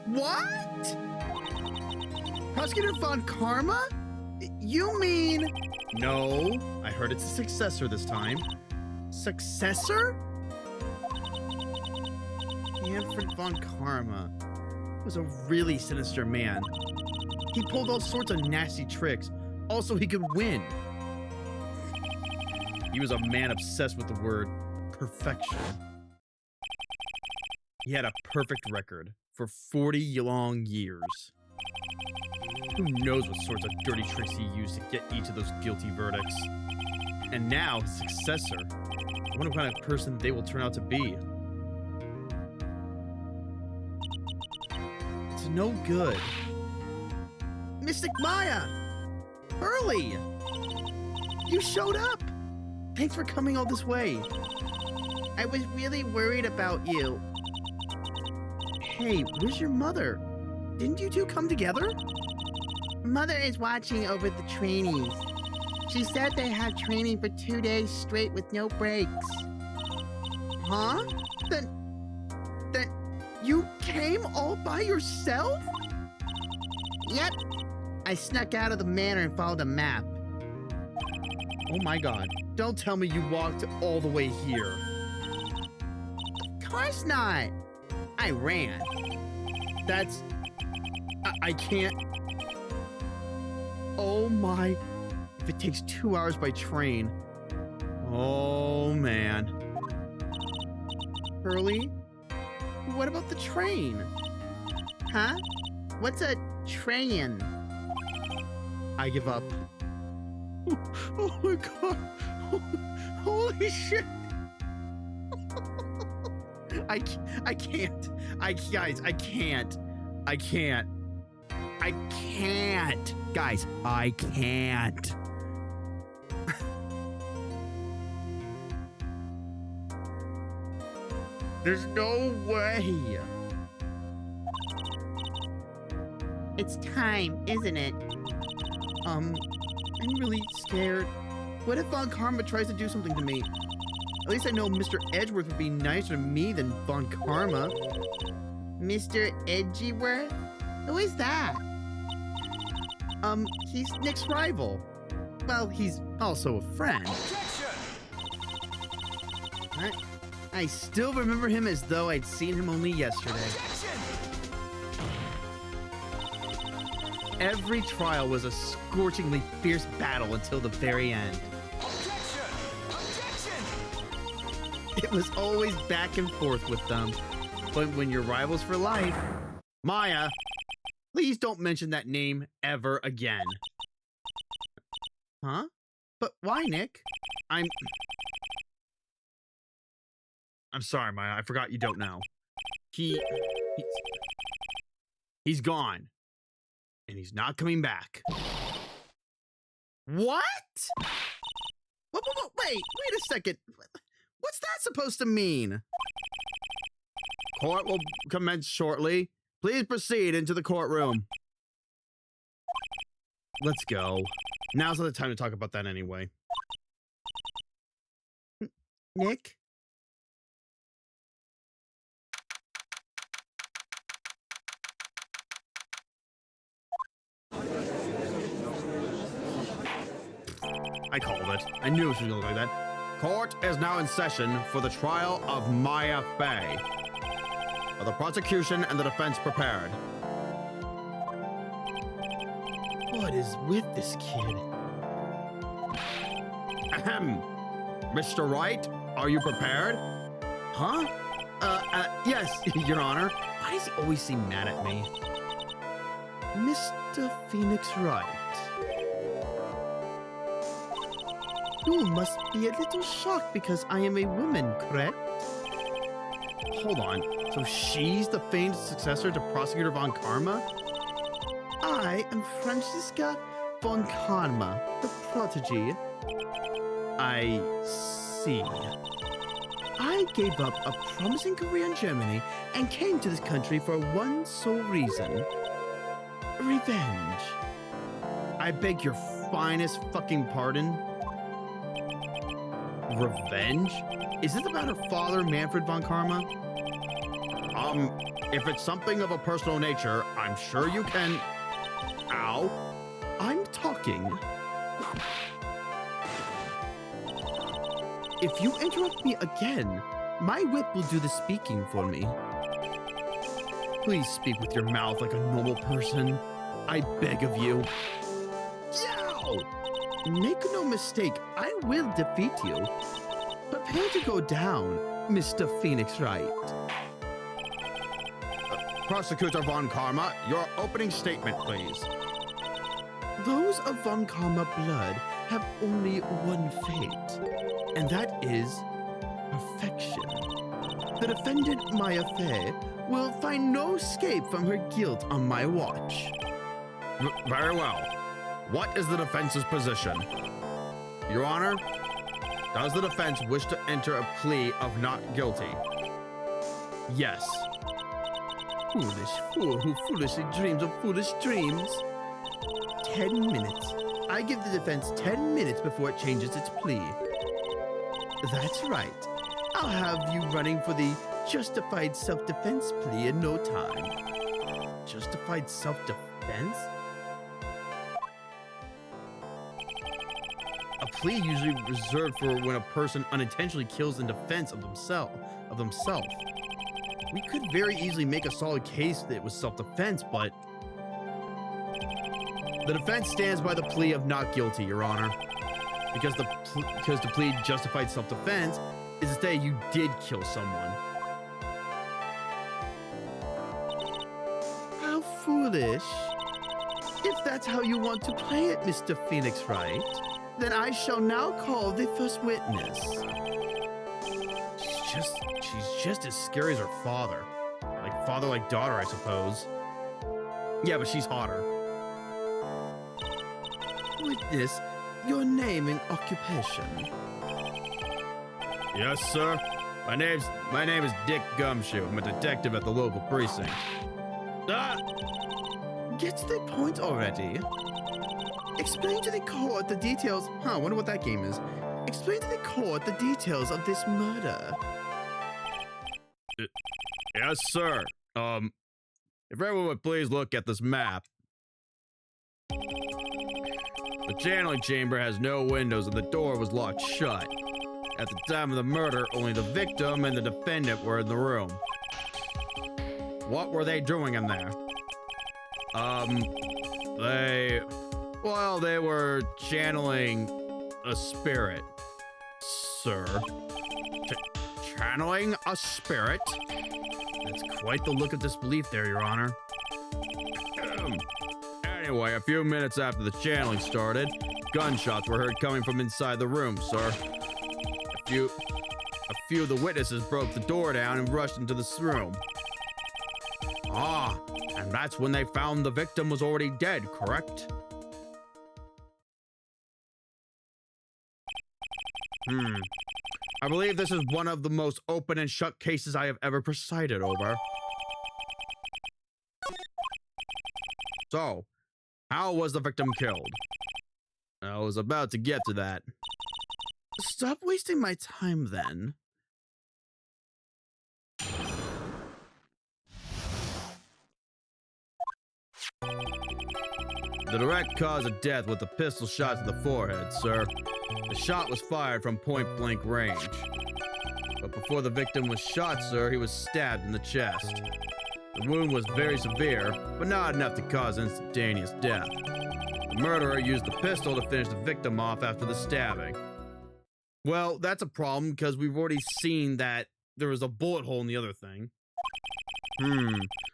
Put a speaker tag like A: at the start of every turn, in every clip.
A: What? Prosecutor Von Karma? You mean... No, I heard it's a successor this time. Successor? Manfred Von Karma was a really sinister man. He pulled all sorts of nasty tricks. Also, he could win. He was a man obsessed with the word perfection. He had a perfect record for 40 long years. Who knows what sorts of dirty tricks he used to get each of those guilty verdicts. And now, his successor. I wonder what kind of person they will turn out to be. It's no good. Mystic Maya! Hurley! You showed up! Thanks for coming all this way. I was really worried about you. Hey, where's your mother? Didn't you two come together? Mother is watching over the trainees. She said they had training for 2 days straight with no breaks. Huh? Then you came all by yourself? Yep. I snuck out of the manor and followed a map. Oh my god. Don't tell me you walked all the way here. Of course not. I ran. That's... I can't... Oh my... If it takes 2 hours by train... Oh man. Hurley? What about the train? Huh? What's a train? I give up. Oh my god. Holy shit. I can't. Guys, I can't. Guys, I can't. There's no way. It's time, isn't it? I'm really scared. What if Von Karma tries to do something to me? At least I know Mr. Edgeworth would be nicer to me than Von Karma. Mr. Edgeworth? Who is that? He's Nick's rival. Well, he's also a friend. I still remember him as though I'd seen him only yesterday. Every trial was a scorchingly fierce battle until the very end. It was always back and forth with them. But when you're rivals for life... Maya, please don't mention that name ever again. Huh? But why, Nick? I'm sorry, Maya. I forgot you don't know. He's gone. And he's not coming back. What? Wait a second. What's that supposed to mean? Court will commence shortly. Please proceed into the courtroom. Let's go. Now's not the time to talk about that anyway. Nick? I called it. I knew it was going to look like that. Court is now in session for the trial of Maya Fey. Are the prosecution and the defense prepared? What is with this kid? Ahem. Mr. Wright, are you prepared? Huh? Yes, Your Honor. Why does he always seem mad at me? Mr. Phoenix Wright. You must be a little shocked because I am a woman, correct? Hold on. So she's the famed successor to Prosecutor Von Karma? I am Franziska Von Karma, the protege. I see. I gave up a promising career in Germany and came to this country for one sole reason. Revenge. I beg your finest fucking pardon? Revenge? Is this about her father, Manfred von Karma? If it's something of a personal nature, I'm sure you can... Ow. I'm talking. If you interrupt me again, my whip will do the speaking for me. Please speak with your mouth like a normal person. I beg of you. Yow! Make no mistake, I will defeat you. Prepare to go down, Mr. Phoenix Wright. Prosecutor von Karma, your opening statement, please. Those of von Karma blood have only one fate, and that is perfection. The defendant, Maya Fey, will find no escape from her guilt on my watch. Very well. What is the defense's position? Your Honor, does the defense wish to enter a plea of not guilty? Yes. Foolish fool who foolishly dreams of foolish dreams. 10 minutes. I give the defense 10 minutes before it changes its plea. That's right. I'll have you running for the justified self-defense plea in no time. Justified self-defense? A plea usually reserved for when a person unintentionally kills in defense of themselves. We could very easily make a solid case that it was self-defense, but the defense stands by the plea of not guilty, Your Honor, because the plea justified self-defense is to say you did kill someone. How foolish! If that's how you want to play it, Mr. Phoenix Wright, then I shall now call the first witness. She's just as scary as her father. Like father, like daughter, I suppose. Yeah, but she's hotter. Witness, your name and occupation. Yes, sir. My name is Dick Gumshoe. I'm a detective at the local precinct. Get to the point already. Explain to the court the details. I wonder what that game is. Explain to the court the details of this murder. Yes, sir. If everyone would please look at this map. The channeling chamber has no windows and the door was locked shut. At the time of the murder, only the victim and the defendant were in the room. What were they doing in there? They were channeling a spirit, sir. Channeling a spirit? That's quite the look of disbelief there, Your Honor. Anyway, a few minutes after the channeling started, gunshots were heard coming from inside the room, sir. A few of the witnesses broke the door down and rushed into this room. And that's when they found the victim was already dead, correct? I believe this is one of the most open and shut cases I have ever presided over. So, how was the victim killed? I was about to get to that. Stop wasting my time, then. The direct cause of death was a pistol shot to the forehead, sir. The shot was fired from point-blank range. But before the victim was shot, sir, he was stabbed in the chest. The wound was very severe, but not enough to cause instantaneous death. The murderer used the pistol to finish the victim off after the stabbing. Well, that's a problem because we've already seen that there was a bullet hole in the other thing.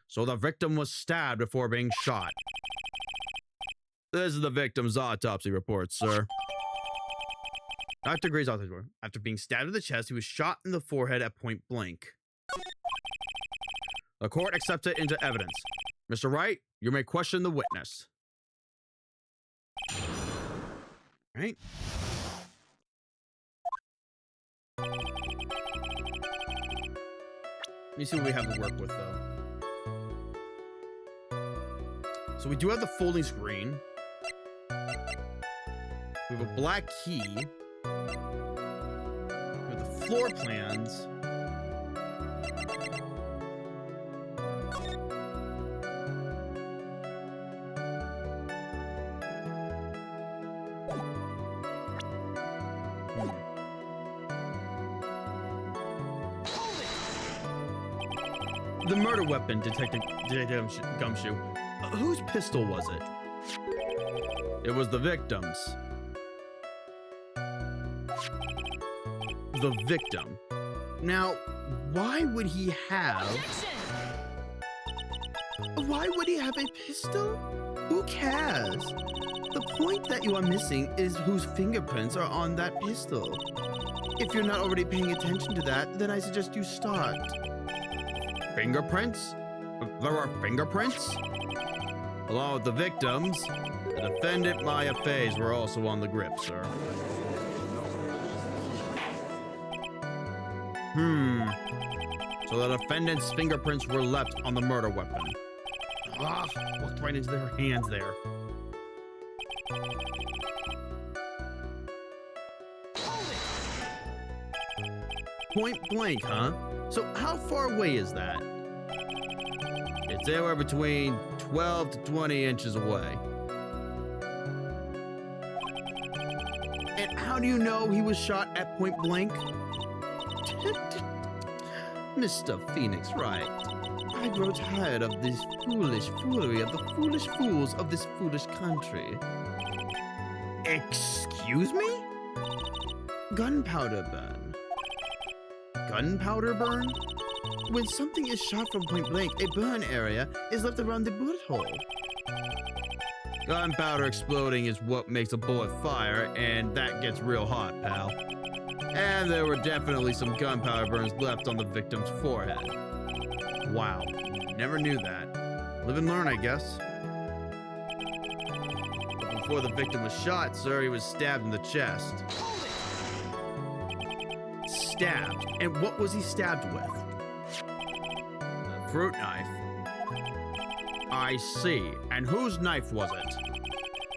A: So the victim was stabbed before being shot. This is the victim's autopsy report, sir. Dr. Gray's autopsy report. After being stabbed in the chest, he was shot in the forehead at point blank. The court accepts it into evidence. Mr. Wright, you may question the witness. Right? me see what we have to work with, though. So we do have the folding screen. We have a black key. We have the floor plans. The murder weapon, Detective Gumshoe. Whose pistol was it? It was the victim's. The victim. Now, why would he have... Why would he have a pistol? Who cares? The point that you are missing is whose fingerprints are on that pistol. If you're not already paying attention to that, then I suggest you start. Fingerprints? There are fingerprints? Along with the victims, the defendant Maya Fays were also on the grip, sir. So the defendant's fingerprints were left on the murder weapon. Walked right into their hands there. Point blank, huh? So how far away is that? It's anywhere between 12 to 20 inches away. And how do you know he was shot at point blank? Mr. Phoenix Wright, I grow tired of this foolish foolery of the foolish fools of this foolish country. Excuse me? Gunpowder burn. Gunpowder burn? When something is shot from point blank, a burn area is left around the bullet hole. Gunpowder exploding is what makes a bullet fire, and that gets real hot, pal. And there were definitely some gunpowder burns left on the victim's forehead. Wow, never knew that. Live and learn, I guess. But before the victim was shot, sir, he was stabbed in the chest. Stabbed? And what was he stabbed with? A fruit knife. I see. And whose knife was it?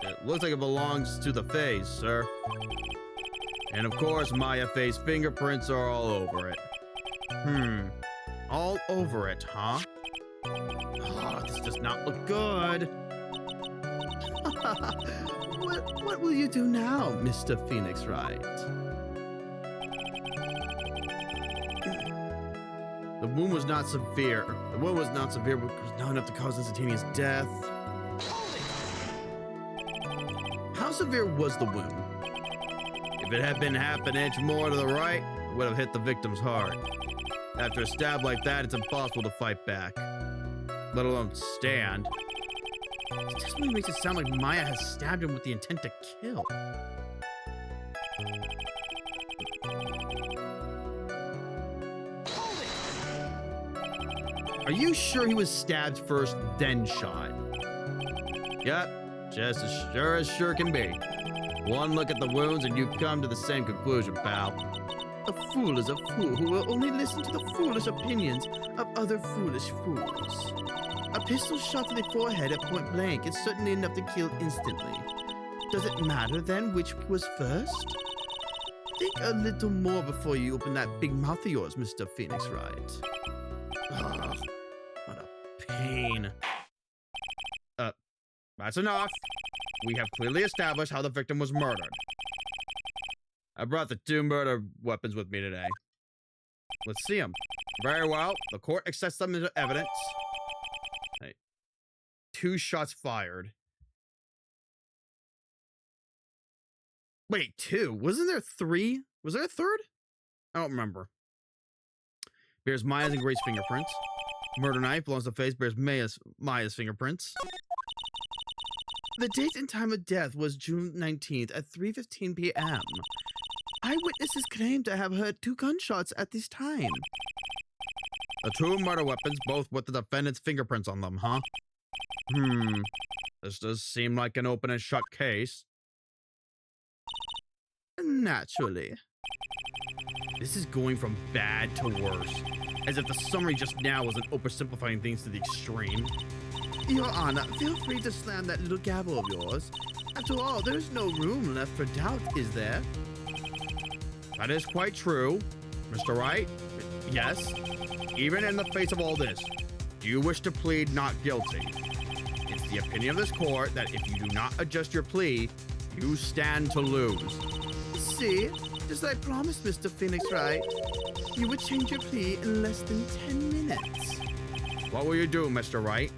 A: It looks like it belongs to the Fays, sir. And of course, Maya Faye's fingerprints are all over it. All over it, huh? Oh, this does not look good. What will you do now, Mr. Phoenix Wright? The wound was not severe. The wound was not severe, but was not enough to cause instantaneous death. How severe was the wound? If it had been half an inch more to the right, it would have hit the victim's heart. After a stab like that, it's impossible to fight back, let alone stand. This testimony makes it sound like Maya has stabbed him with the intent to kill. Are you sure he was stabbed first, then shot? Yep, just as sure can be. One look at the wounds and you come to the same conclusion, pal. A fool is a fool who will only listen to the foolish opinions of other foolish fools. A pistol shot to the forehead at point blank is certainly enough to kill instantly. Does it matter then which was first? Think a little more before you open that big mouth of yours, Mr. Phoenix Wright. Ugh, what a pain. That's enough. We have clearly established how the victim was murdered. I brought the 2 murder weapons with me today. Let's see them. Very well. The court accepts them into evidence. Hey. 2 shots fired. Wait, 2? Wasn't there 3? Was there a third? I don't remember. Bears Maya's and Grace's fingerprints. Murder knife belongs to the face. Bears Maya's fingerprints. The date and time of death was June 19th at 3:15 p.m. Eyewitnesses claim to have heard 2 gunshots at this time. The 2 murder weapons, both with the defendant's fingerprints on them, huh? This does seem like an open and shut case. Naturally. This is going from bad to worse. As if the summary just now wasn't oversimplifying things to the extreme. Your Honor, feel free to slam that little gavel of yours. After all, there's no room left for doubt, is there? That is quite true, Mr. Wright. Yes. Even in the face of all this, do you wish to plead not guilty? It's the opinion of this court that if you do not adjust your plea, you stand to lose. See, just like I promised, Mr. Phoenix Wright, you would change your plea in less than 10 minutes. What will you do, Mr. Wright?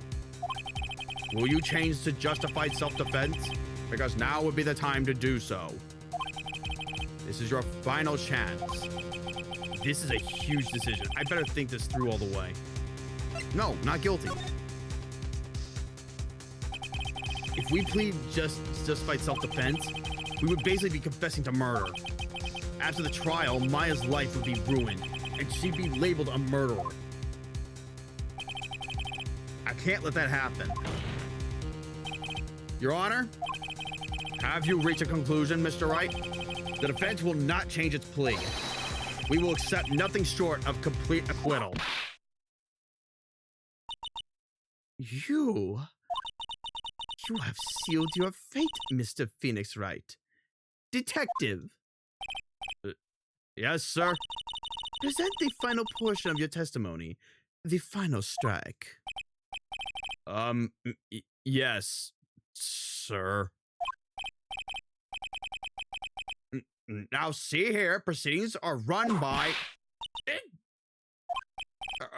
A: Will you change to justified self-defense? Because now would be the time to do so. This is your final chance. This is a huge decision. I better think this through all the way. No, not guilty. If we plead justified self-defense, we would basically be confessing to murder. After the trial, Maya's life would be ruined, and she'd be labeled a murderer. I can't let that happen. Your Honor, have you reached a conclusion, Mr. Wright? The defense will not change its plea. We will accept nothing short of complete acquittal. You have sealed your fate, Mr. Phoenix Wright. Detective. Yes, sir. Present the final portion of your testimony. The final strike. Yes, sir. Now see here, proceedings are run by...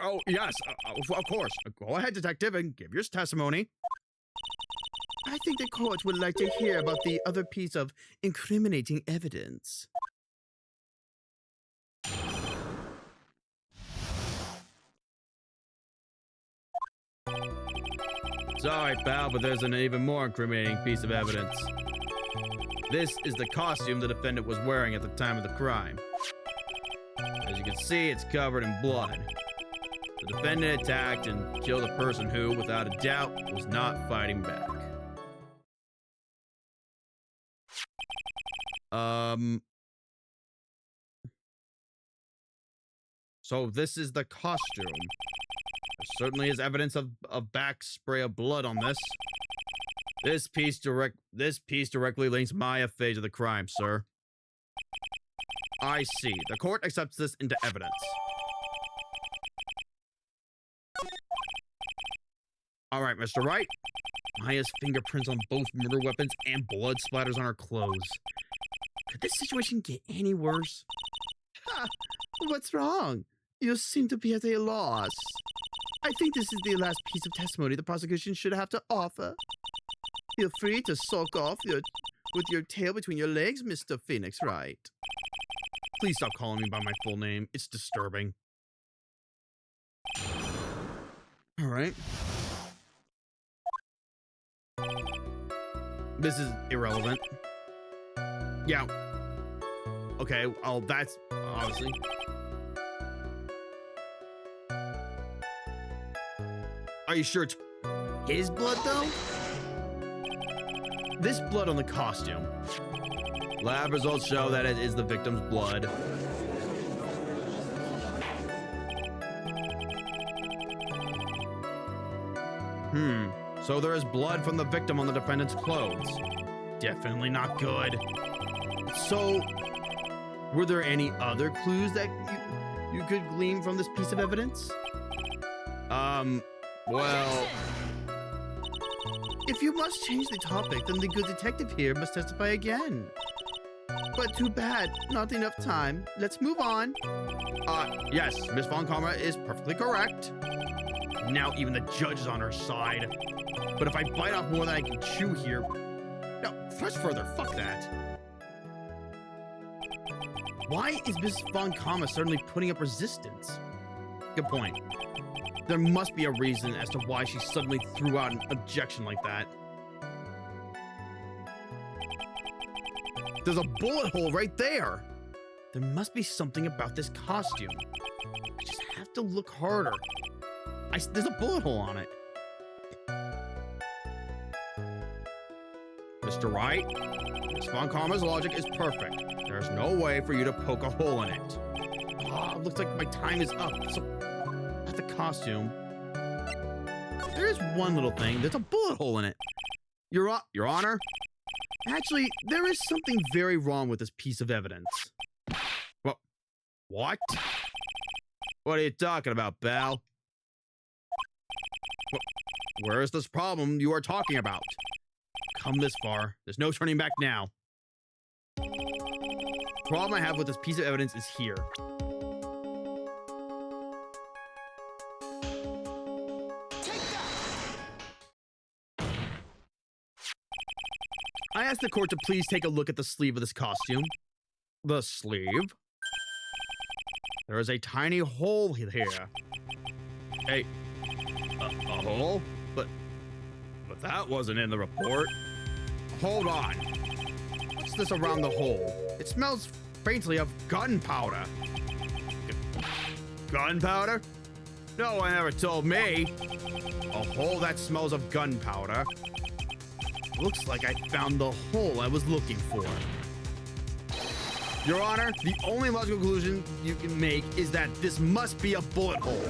A: Oh, yes, of course. Go ahead, detective, and give your testimony. I think the court would like to hear about the other piece of incriminating evidence. Sorry, pal, but there's an even more incriminating piece of evidence. This is the costume the defendant was wearing at the time of the crime. As you can see, it's covered in blood. The defendant attacked and killed a person who, without a doubt, was not fighting back. So this is the costume. There certainly is evidence of back spray of blood on this. This piece directly links Maya Fey to the crime, sir. I see. The court accepts this into evidence. All right, Mr. Wright. Maya's fingerprints on both murder weapons and blood splatters on her clothes. Could this situation get any worse? Ha! What's wrong? You seem to be at a loss. I think this is the last piece of testimony the prosecution should have to offer. Feel free to sulk off with your tail between your legs, Mr. Phoenix Wright. Please stop calling me by my full name. It's disturbing. All right. This is irrelevant. Yeah. Okay, well, that's obviously... Are you sure it's his blood, though? This blood on the costume. Lab results show that it is the victim's blood. So there is blood from the victim on the defendant's clothes. Definitely not good. So, were there any other clues that you could glean from this piece of evidence? Well... If you must change the topic, then the good detective here must testify again. But too bad, not enough time. Let's move on. Yes, Miss Von Karma is perfectly correct. Now even the judge is on her side. But if I bite off more than I can chew here... No, thrust further, fuck that. Why is Miss Von Karma suddenly putting up resistance? Good point. There must be a reason as to why she suddenly threw out an objection like that. There's a bullet hole right there. There must be something about this costume. I just have to look harder. There's a bullet hole on it. Mr. Wright, Miss Von Karma's logic is perfect. There's no way for you to poke a hole in it. Looks like my time is up. So the costume, there is one little thing. There's a bullet hole in it. Your Honor, actually, there is something very wrong with this piece of evidence. What? What are you talking about, pal? Where is this problem you are talking about? Come this far. There's no turning back now. The problem I have with this piece of evidence is here. I asked the court to please take a look at the sleeve of this costume. The sleeve? There is a tiny hole here. A hole? But that wasn't in the report. Hold on. What's this around the hole? It smells faintly of gunpowder. Gunpowder? No one ever told me. A hole that smells of gunpowder. Looks like I found the hole I was looking for. Your Honor, the only logical conclusion you can make is that this must be a bullet hole.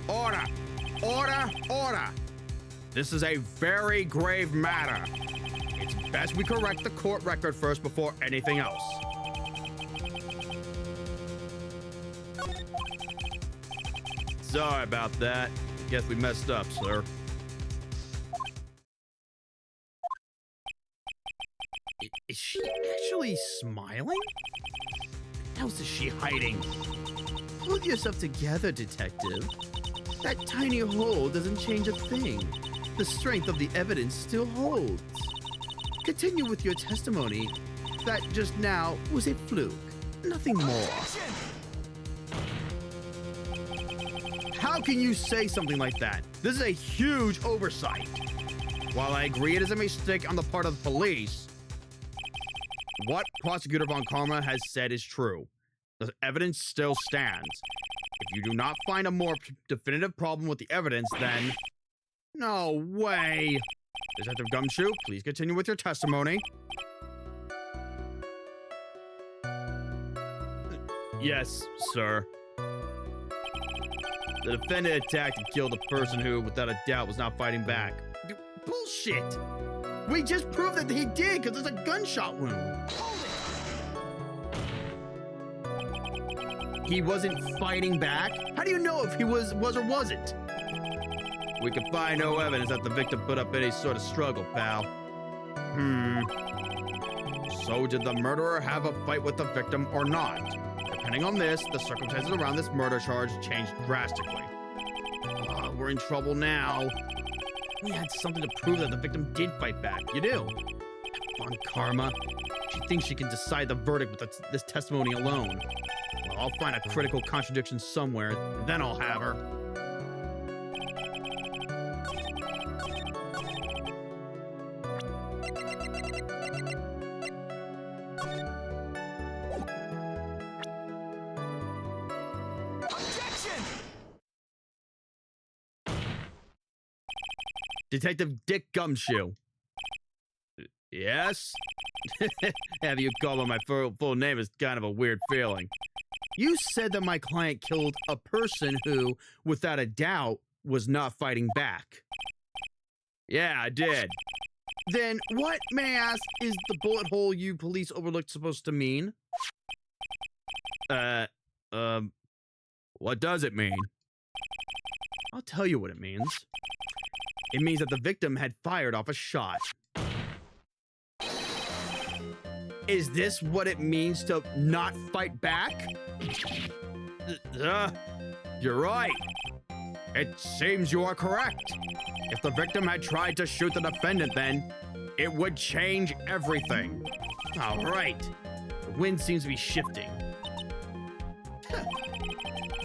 A: Order! Order! Order! This is a very grave matter. It's best we correct the court record first before anything else. Sorry about that. Guess we messed up, sir. Is she actually smiling? What else is she hiding? Pull yourself together, detective. That tiny hole doesn't change a thing. The strength of the evidence still holds. Continue with your testimony. That just now was a fluke. Nothing more. How can you say something like that? This is a huge oversight. While I agree it is a mistake on the part of the police, what Prosecutor Von Karma has said is true. The evidence still stands. If you do not find a more definitive problem with the evidence, then... No way! Detective Gumshoe, please continue with your testimony. Yes, sir. The defendant attacked and killed a person who, without a doubt, was not fighting back. Bullshit! We just proved that he did because there's a gunshot wound. He wasn't fighting back? How do you know if he was or wasn't? We can find no evidence that the victim put up any sort of struggle, pal. So did the murderer have a fight with the victim or not? Depending on this, the circumstances around this murder charge changed drastically. We're in trouble now. We had something to prove that the victim did fight back. You do. Von Karma. She thinks she can decide the verdict with this testimony alone. Well, I'll find a critical contradiction somewhere, and then I'll have her. Detective Dick Gumshoe. Yes? Have you called on my full name is kind of a weird feeling. You said that my client killed a person who, without a doubt, was not fighting back. Yeah, I did. Then what, may I ask, is the bullet hole you police overlooked supposed to mean? What does it mean? I'll tell you what it means. It means that the victim had fired off a shot. Is this what it means to not fight back? You're right. It seems you are correct. If the victim had tried to shoot the defendant, then it would change everything. All right. The wind seems to be shifting.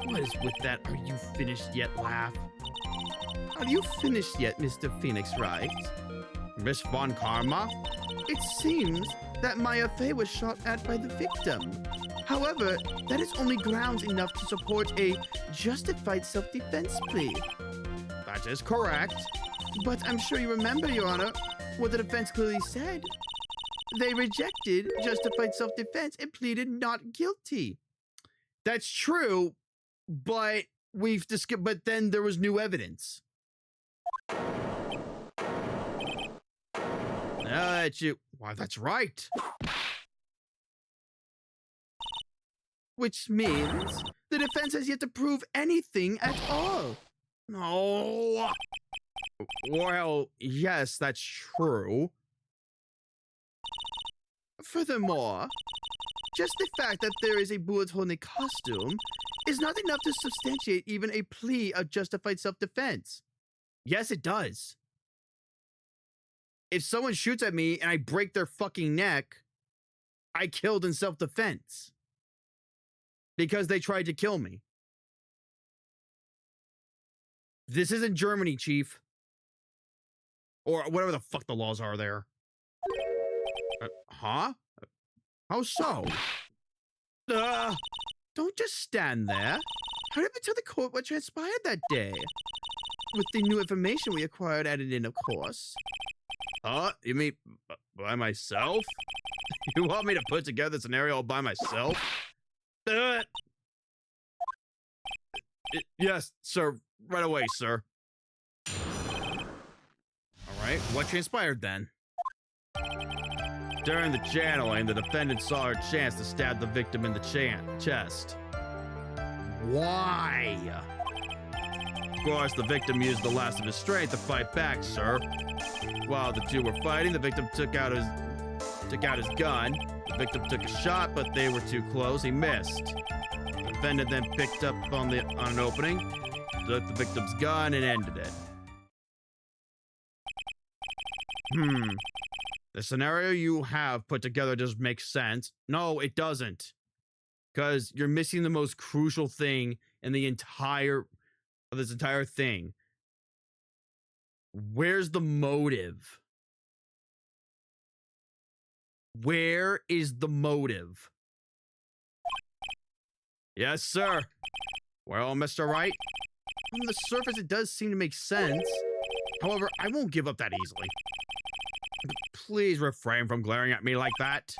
A: What is with that "are you finished yet" laugh? Are you finished yet, Mr. Phoenix Wright? Miss Von Karma? It seems that Maya Fey was shot at by the victim. However, that is only grounds enough to support a justified self-defense plea. That is correct. But I'm sure you remember, Your Honor, what the defense clearly said. They rejected justified self-defense and pleaded not guilty. That's true, but but then there was new evidence. Why, that's right. Which means the defense has yet to prove anything at all. No. Well, yes, that's true. Furthermore, just the fact that there is a bullet hole in the costume is not enough to substantiate even a plea of justified self-defense. Yes, it does. If someone shoots at me and I break their fucking neck, I killed in self-defense. Because they tried to kill me. This isn't Germany, Chief. Or whatever the fuck the laws are there. Huh? How so? Don't just stand there. Hurry up and tell the court what transpired that day. With the new information we acquired added in, of course. You mean by myself? You want me to put together a scenario all by myself? Yes, sir. Right away, sir. Alright, what transpired then? During the channeling, the defendant saw her chance to stab the victim in the chest. Why? Of course, the victim used the last of his strength to fight back, sir. While the two were fighting, the victim took out his gun. The victim took a shot, but they were too close. He missed. The defendant then picked up on an opening, took the victim's gun, and ended it. The scenario you have put together doesn't make sense. No, it doesn't. Because you're missing the most crucial thing in this entire thing. Where's the motive? Where is the motive? Yes, sir. Well, Mr. Wright, on the surface it does seem to make sense. However, I won't give up that easily. Please refrain from glaring at me like that.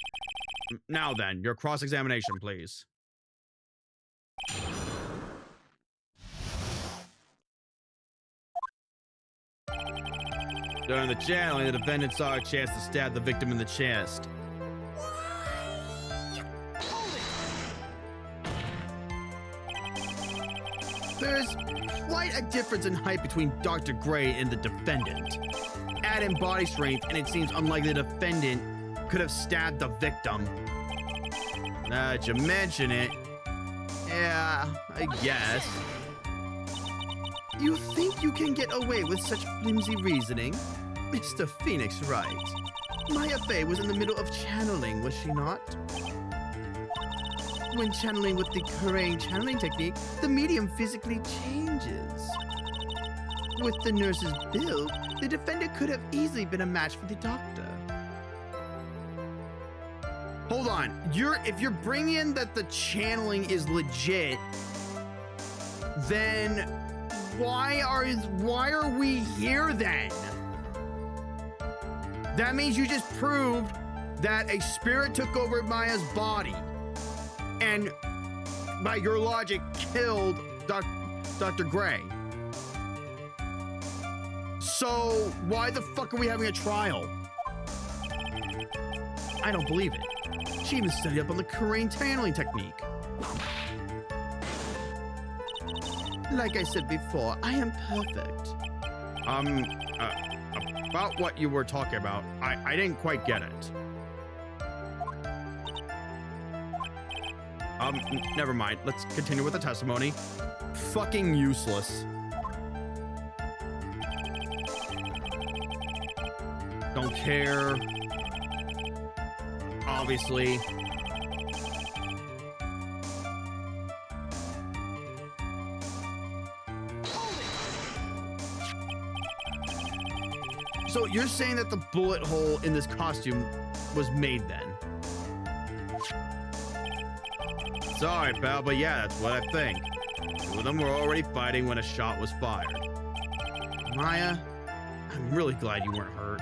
A: Now then, your cross-examination, please. During the channeling, the defendant saw a chance to stab the victim in the chest. There's quite a difference in height between Dr. Gray and the defendant. Add in body strength, and it seems unlikely the defendant could have stabbed the victim. Now that you mention it, yeah, I guess. You think you can get away with such flimsy reasoning? Mr. Phoenix Wright. Maya Fey was in the middle of channeling, was she not? When channeling with the Crane channeling technique, the medium physically changes. With the nurse's build, the defendant could have easily been a match for the doctor. Hold on, if you're bringing in that the channeling is legit, then why are we here then? That means you just proved that a spirit took over Maya's body and, by your logic, killed Dr. Gray. So why the fuck are we having a trial? I don't believe it. She even studied up on the Crane channeling technique. Like I said before, I am perfect. About what you were talking about, I didn't quite get it. Never mind. Let's continue with the testimony. Fucking useless. Don't care. Obviously. So you're saying that the bullet hole in this costume was made then? Sorry, pal, but yeah, that's what I think. Two of them were already fighting when a shot was fired. Maya, I'm really glad you weren't hurt.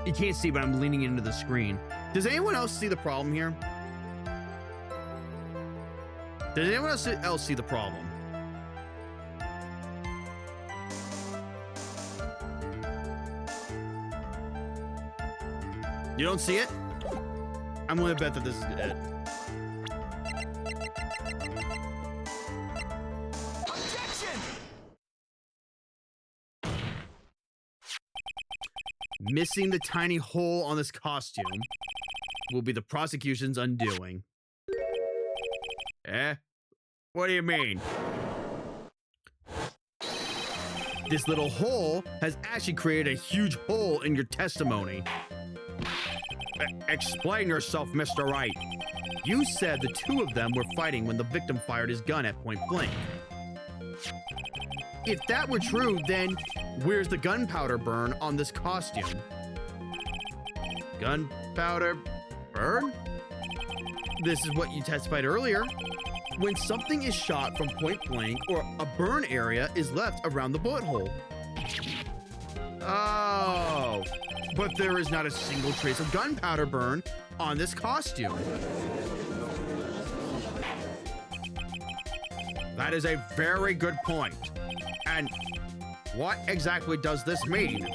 A: You can't see, but I'm leaning into the screen. Does anyone else see the problem here? Does anyone else see the problem? You don't see it? I'm gonna bet that this is it.
B: Objection!
A: Missing the tiny hole on this costume will be the prosecution's undoing. Eh? What do you mean? This little hole has actually created a huge hole in your testimony. Explain yourself, Mr. Wright. You said the two of them were fighting when the victim fired his gun at point blank. If that were true, then where's the gunpowder burn on this costume? Gunpowder burn? This is what you testified earlier. When something is shot from point blank, or a burn area is left around the bullet hole. Oh, but there is not a single trace of gunpowder burn on this costume. That is a very good point. And what exactly does this mean?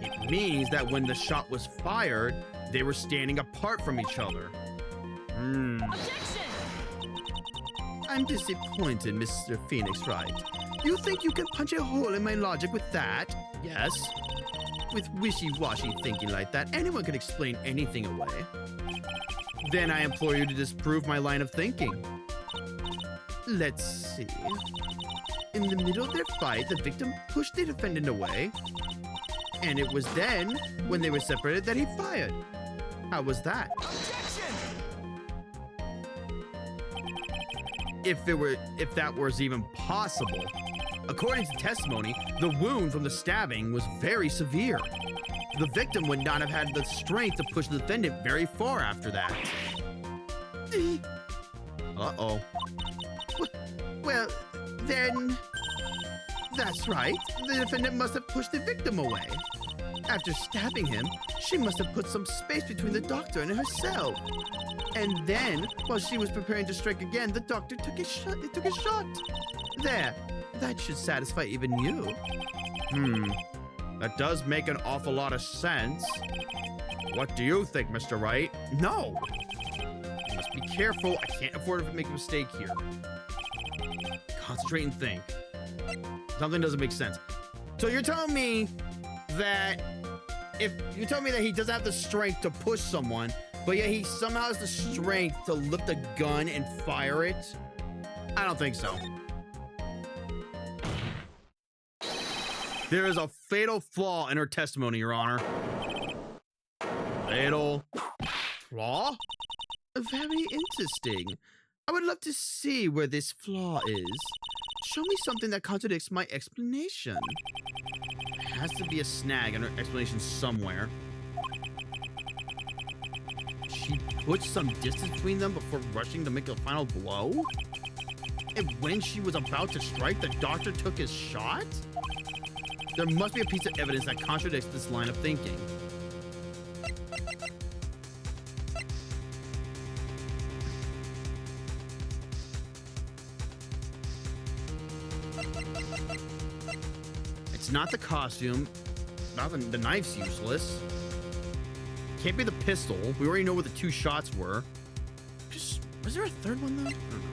A: It means that when the shot was fired, they were standing apart from each other.
B: Objection!
A: I'm disappointed, Mr. Phoenix Wright. You think you can punch a hole in my logic with that? Yes. With wishy-washy thinking like that, anyone can explain anything away. Then I implore you to disprove my line of thinking. Let's see. In the middle of their fight, the victim pushed the defendant away, and it was then, when they were separated, that he fired. How was that?
B: Objection!
A: If that was even possible. According to testimony, the wound from the stabbing was very severe. The victim would not have had the strength to push the defendant very far after that. Uh-oh. Well, then... That's right. The defendant must have pushed the victim away. After stabbing him, she must have put some space between the doctor and herself. And then, while she was preparing to strike again, the doctor took a shot. There. That should satisfy even you. That does make an awful lot of sense. What do you think, Mr. Wright? No. You must be careful. I can't afford to make a mistake here. Concentrate and think. Something doesn't make sense. So you're telling me that he doesn't have the strength to push someone, but yet he somehow has the strength to lift a gun and fire it? I don't think so. There is a fatal flaw in her testimony, Your Honor. Fatal flaw? Very interesting. I would love to see where this flaw is. Show me something that contradicts my explanation. There has to be a snag in her explanation somewhere. She put some distance between them before rushing to make a final blow? And when she was about to strike, the doctor took his shot? There must be a piece of evidence that contradicts this line of thinking. It's not the costume. Not the knife's useless. Can't be the pistol. We already know where the two shots were. Was there a third one though? I don't know.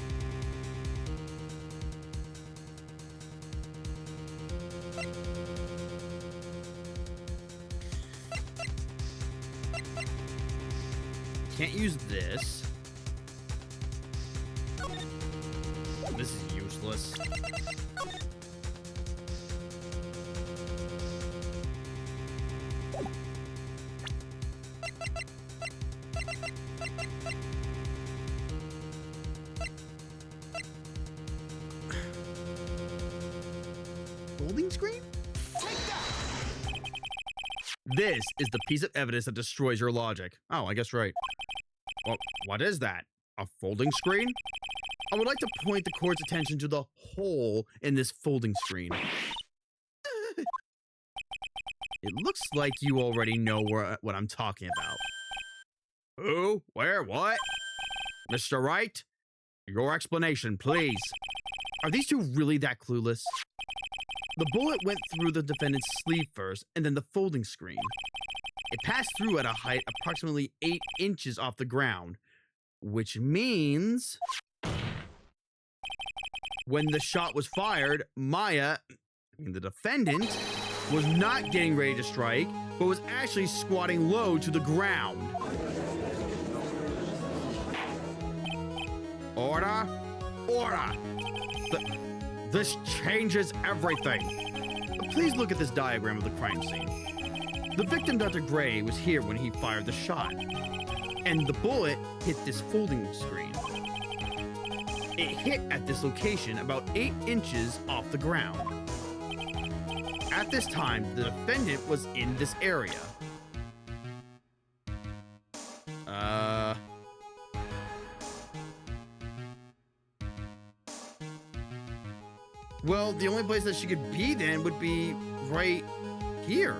A: Can't use this. This is useless. Folding screen? This is the piece of evidence that destroys your logic. Oh, I guess right. Well, what is that? A folding screen? I would like to point the court's attention to the hole in this folding screen. It looks like you already know what I'm talking about. Who? Where? What? Mr. Wright? Your explanation, please. Are these two really that clueless? The bullet went through the defendant's sleeve first, and then the folding screen. It passed through at a height approximately 8 inches off the ground, which means when the shot was fired, the defendant, was not getting ready to strike, but was actually squatting low to the ground. Order! Order! This changes everything. Please look at this diagram of the crime scene. The victim, Dr. Gray, was here when he fired the shot, and the bullet hit this folding screen. It hit at this location about 8 inches off the ground. At this time, the defendant was in this area. Well, the only place that she could be then would be right here.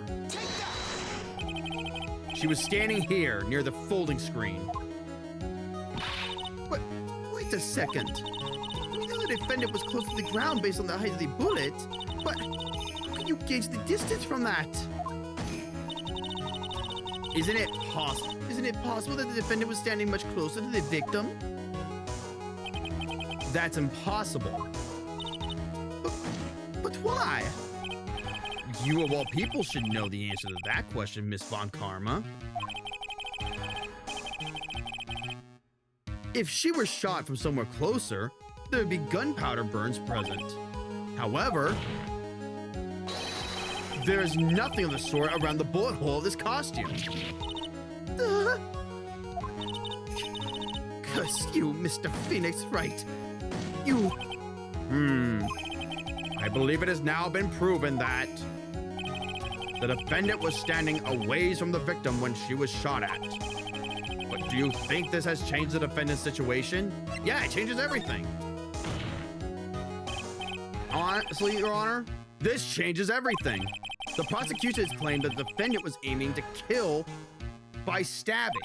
A: She was standing here near the folding screen. But wait a second. We know the defendant was close to the ground based on the height of the bullet, but how can you gauge the distance from that? Isn't it possible that the defendant was standing much closer to the victim? That's impossible. But why? You of all people should know the answer to that question, Miss Von Karma. If she were shot from somewhere closer, there would be gunpowder burns present. However, there is nothing of the sort around the bullet hole of this costume. Curse you, Mr. Phoenix Wright. You... I believe it has now been proven that the defendant was standing a ways from the victim when she was shot at. But do you think this has changed the defendant's situation? Yeah, it changes everything. Honestly, Your Honor, this changes everything. The prosecution has claimed that the defendant was aiming to kill by stabbing.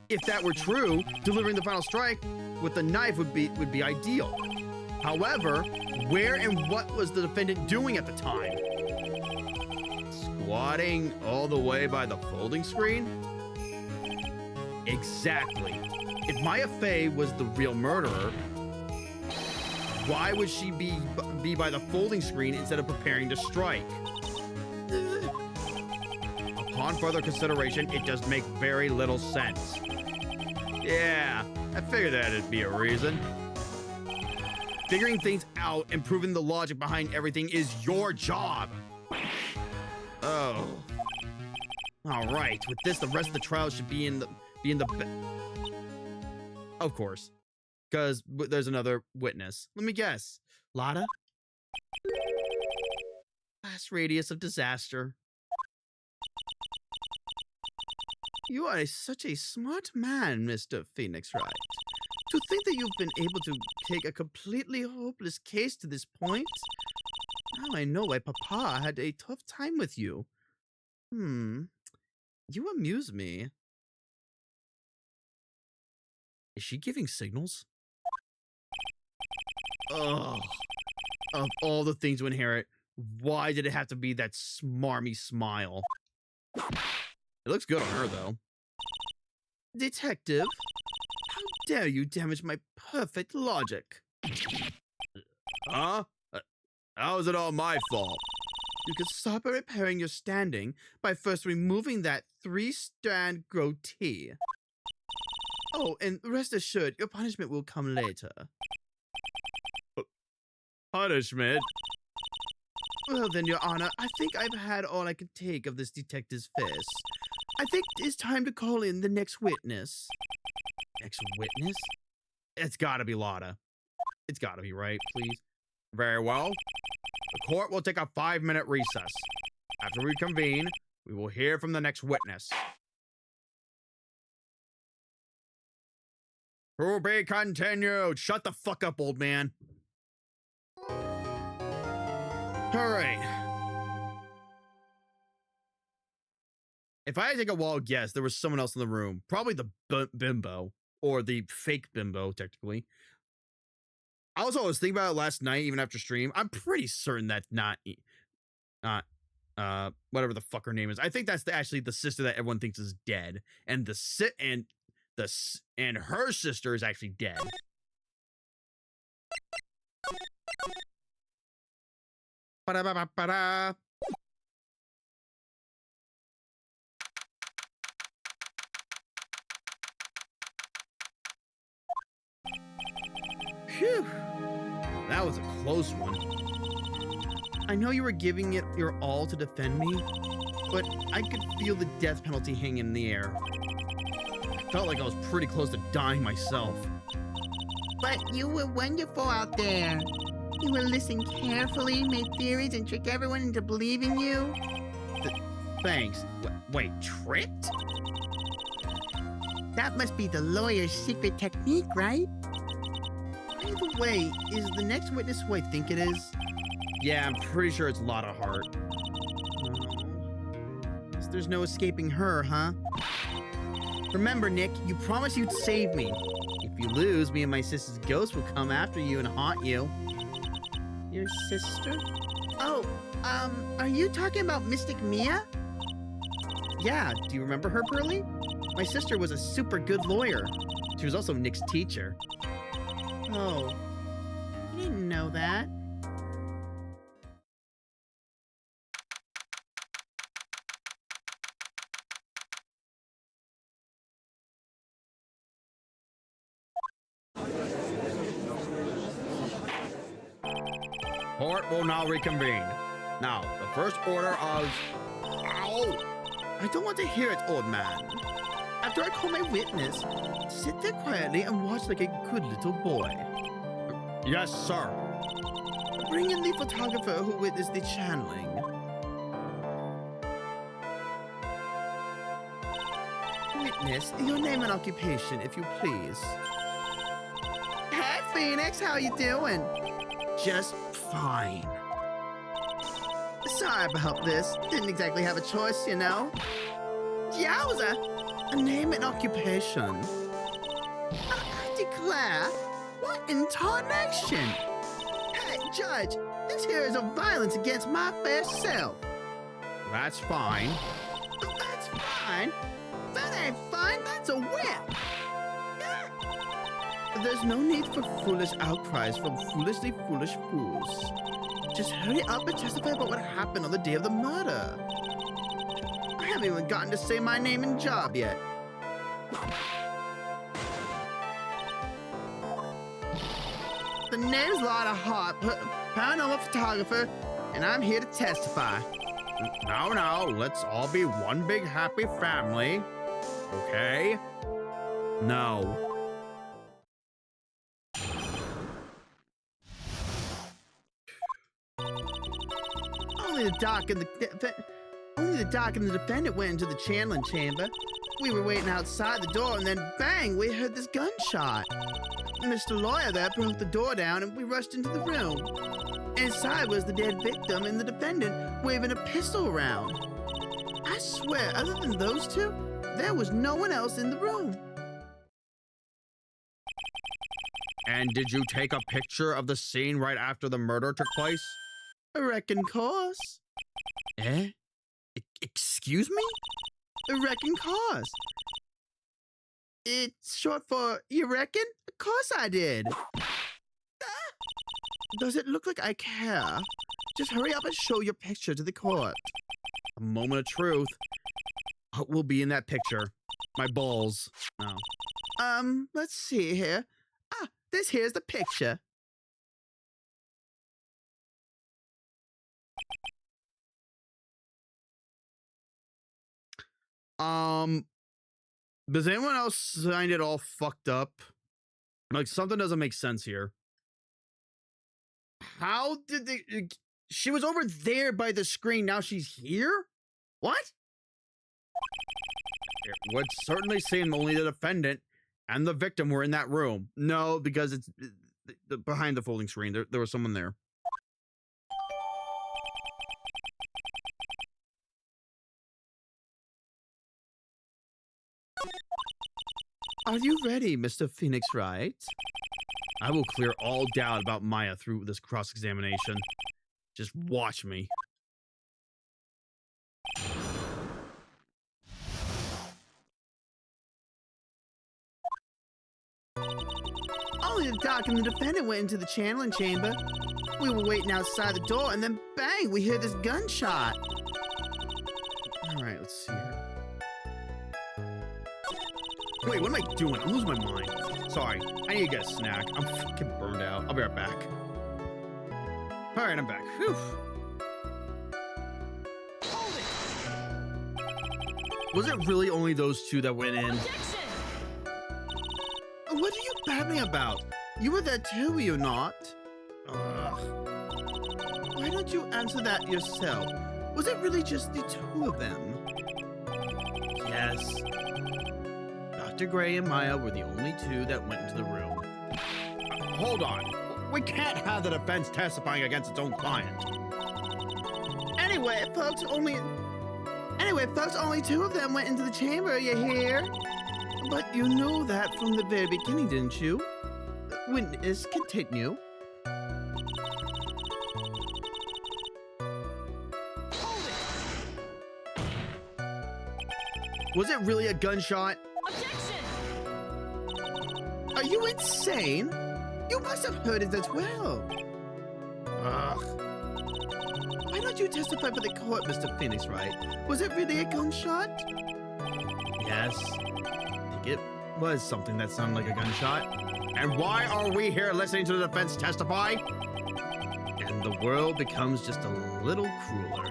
A: If that were true, delivering the final strike with the knife would be ideal. However, where and what was the defendant doing at the time? Squatting all the way by the folding screen? Exactly. If Maya Fey was the real murderer, why would she be by the folding screen instead of preparing to strike? Upon further consideration, it does make very little sense. Yeah, I figured that'd be a reason. Figuring things out and proving the logic behind everything is your job. Oh. All right. With this, the rest of the trial should be in the Of course, because there's another witness. Let me guess. Lotta? Last radius of disaster. You are such a smart man, Mr. Phoenix Wright. To think that you've been able to take a completely hopeless case to this point? Now I know why Papa had a tough time with you. You amuse me. Is she giving signals? Ugh. Of all the things to inherit, why did it have to be that smarmy smile? It looks good on her, though. Detective, how dare you damage my perfect logic? Huh? How is it all my fault? You could stop repairing your standing by first removing that 3-strand goatee. Oh, and rest assured, your punishment will come later. Punishment? Well then, Your Honor, I think I've had all I could take of this detective's fist. I think it's time to call in the next witness. Next witness? It's gotta be Lotta. It's gotta be, right, please? Very well. The court will take a 5-minute recess. After we convene, we will hear from the next witness. To be continued. Shut the fuck up, old man. All right. If I had to take a wild guess, there was someone else in the room. Probably the bimbo. Or the fake bimbo, technically. I was thinking about it last night, even after stream. I'm pretty certain that's not whatever the fuck her name is. I think that's actually the sister that everyone thinks is dead. And and her sister is actually dead. Ba-da-ba-ba-ba-da. Phew. That was a close one. I know you were giving it your all to defend me, but I could feel the death penalty hanging in the air. I felt like I was pretty close to dying myself.
C: But you were wonderful out there. You will listen carefully, made theories, and trick everyone into believing you.
A: Thanks. Wait, tricked?
C: That must be the lawyer's secret technique, right?
A: By the way, is the next witness who I think it is? Yeah, I'm pretty sure it's Lotta Hart. Guess there's no escaping her, huh? Remember, Nick, you promised you'd save me. If you lose, me and my sister's ghost will come after you and haunt you.
C: Your sister? Oh, are you talking about Mystic Mia?
A: Yeah, do you remember her, Pearly? My sister was a super good lawyer. She was also Nick's teacher.
C: Oh, I didn't know that.
A: Court will now reconvene. Now, the first order of... Ow! I don't want to hear it, old man. After I call my witness, sit there quietly and watch like a good little boy. Yes, sir. Bring in the photographer who witnessed the channeling. Witness, your name and occupation, if you please.
C: Hey, Phoenix, how you doing?
A: Just fine.
C: Sorry about this. Didn't exactly have a choice, you know. Yowza!
A: A name and occupation.
C: I declare, what in tarnation? Hey, Judge, this here is a violence against my fair self.
A: That's fine.
C: That's fine. That ain't fine, that's a whip.
A: There's no need for foolish outcries from foolishly foolish fools. Just hurry up and testify about what happened on the day of the murder. I haven't even gotten to say my name and job yet.
C: The name's Lotta Hart, paranormal photographer, and I'm here to testify.
A: Now, let's all be one big happy family. Okay? No.
C: Only the doc and the defendant went into the channeling chamber. We were waiting outside the door, and then bang, we heard this gunshot. Mr. Lawyer there broke the door down, and we rushed into the room. Inside was the dead victim and the defendant waving a pistol around. I swear, other than those two, there was no one else in the room.
A: And did you take a picture of the scene right after the murder took place?
C: I reckon course.
A: Eh? Excuse me?
C: I reckon course. It's short for you reckon? Of course I did. Does it look like I care? Just hurry up and show your picture to the court.
A: A moment of truth. What will be in that picture? My balls. Oh.
C: Let's see here. Ah, this here's the picture.
A: Does anyone else find it all fucked up? Like, something doesn't make sense here. How did they... She was over there by the screen, now she's here? What? It would certainly seem only the defendant and the victim were in that room. No, because it's behind the folding screen. There was someone there.
C: Are you ready, Mr. Phoenix Wright? I will clear all doubt about Maya through this cross-examination. Just watch me. Only the doc and the defendant went into the channeling chamber. We were waiting outside the door, and then bang, we heard this gunshot. All right, let's see here. Wait, what am I doing? I'm losing my mind. Sorry, I need to get a snack. I'm fucking burned out. I'll be right back. All right, I'm back. Whew.
B: Hold it.
C: Was it really only those two that went in?
B: Objection.
C: What are you babbling about? You were there too, were you not? Ugh. Why don't you answer that yourself? Was it really just the two of them? Yes. Dr. Gray and Maya were the only two that went into the room. Hold on. We can't have the defense testifying against its own client. Anyway, folks, only two of them went into the chamber, you hear? But you know that from the very beginning, didn't you? Witness, continue.
B: Hold it.
C: Was it really a gunshot?
B: Objection.
C: Are you insane? You must have heard it as well. Ugh. Why don't you testify for the court, Mr. Phoenix Wright? Was it really a gunshot? Yes. I think it was something that sounded like a gunshot. And why are we here listening to the defense testify? And the world becomes just a little crueler.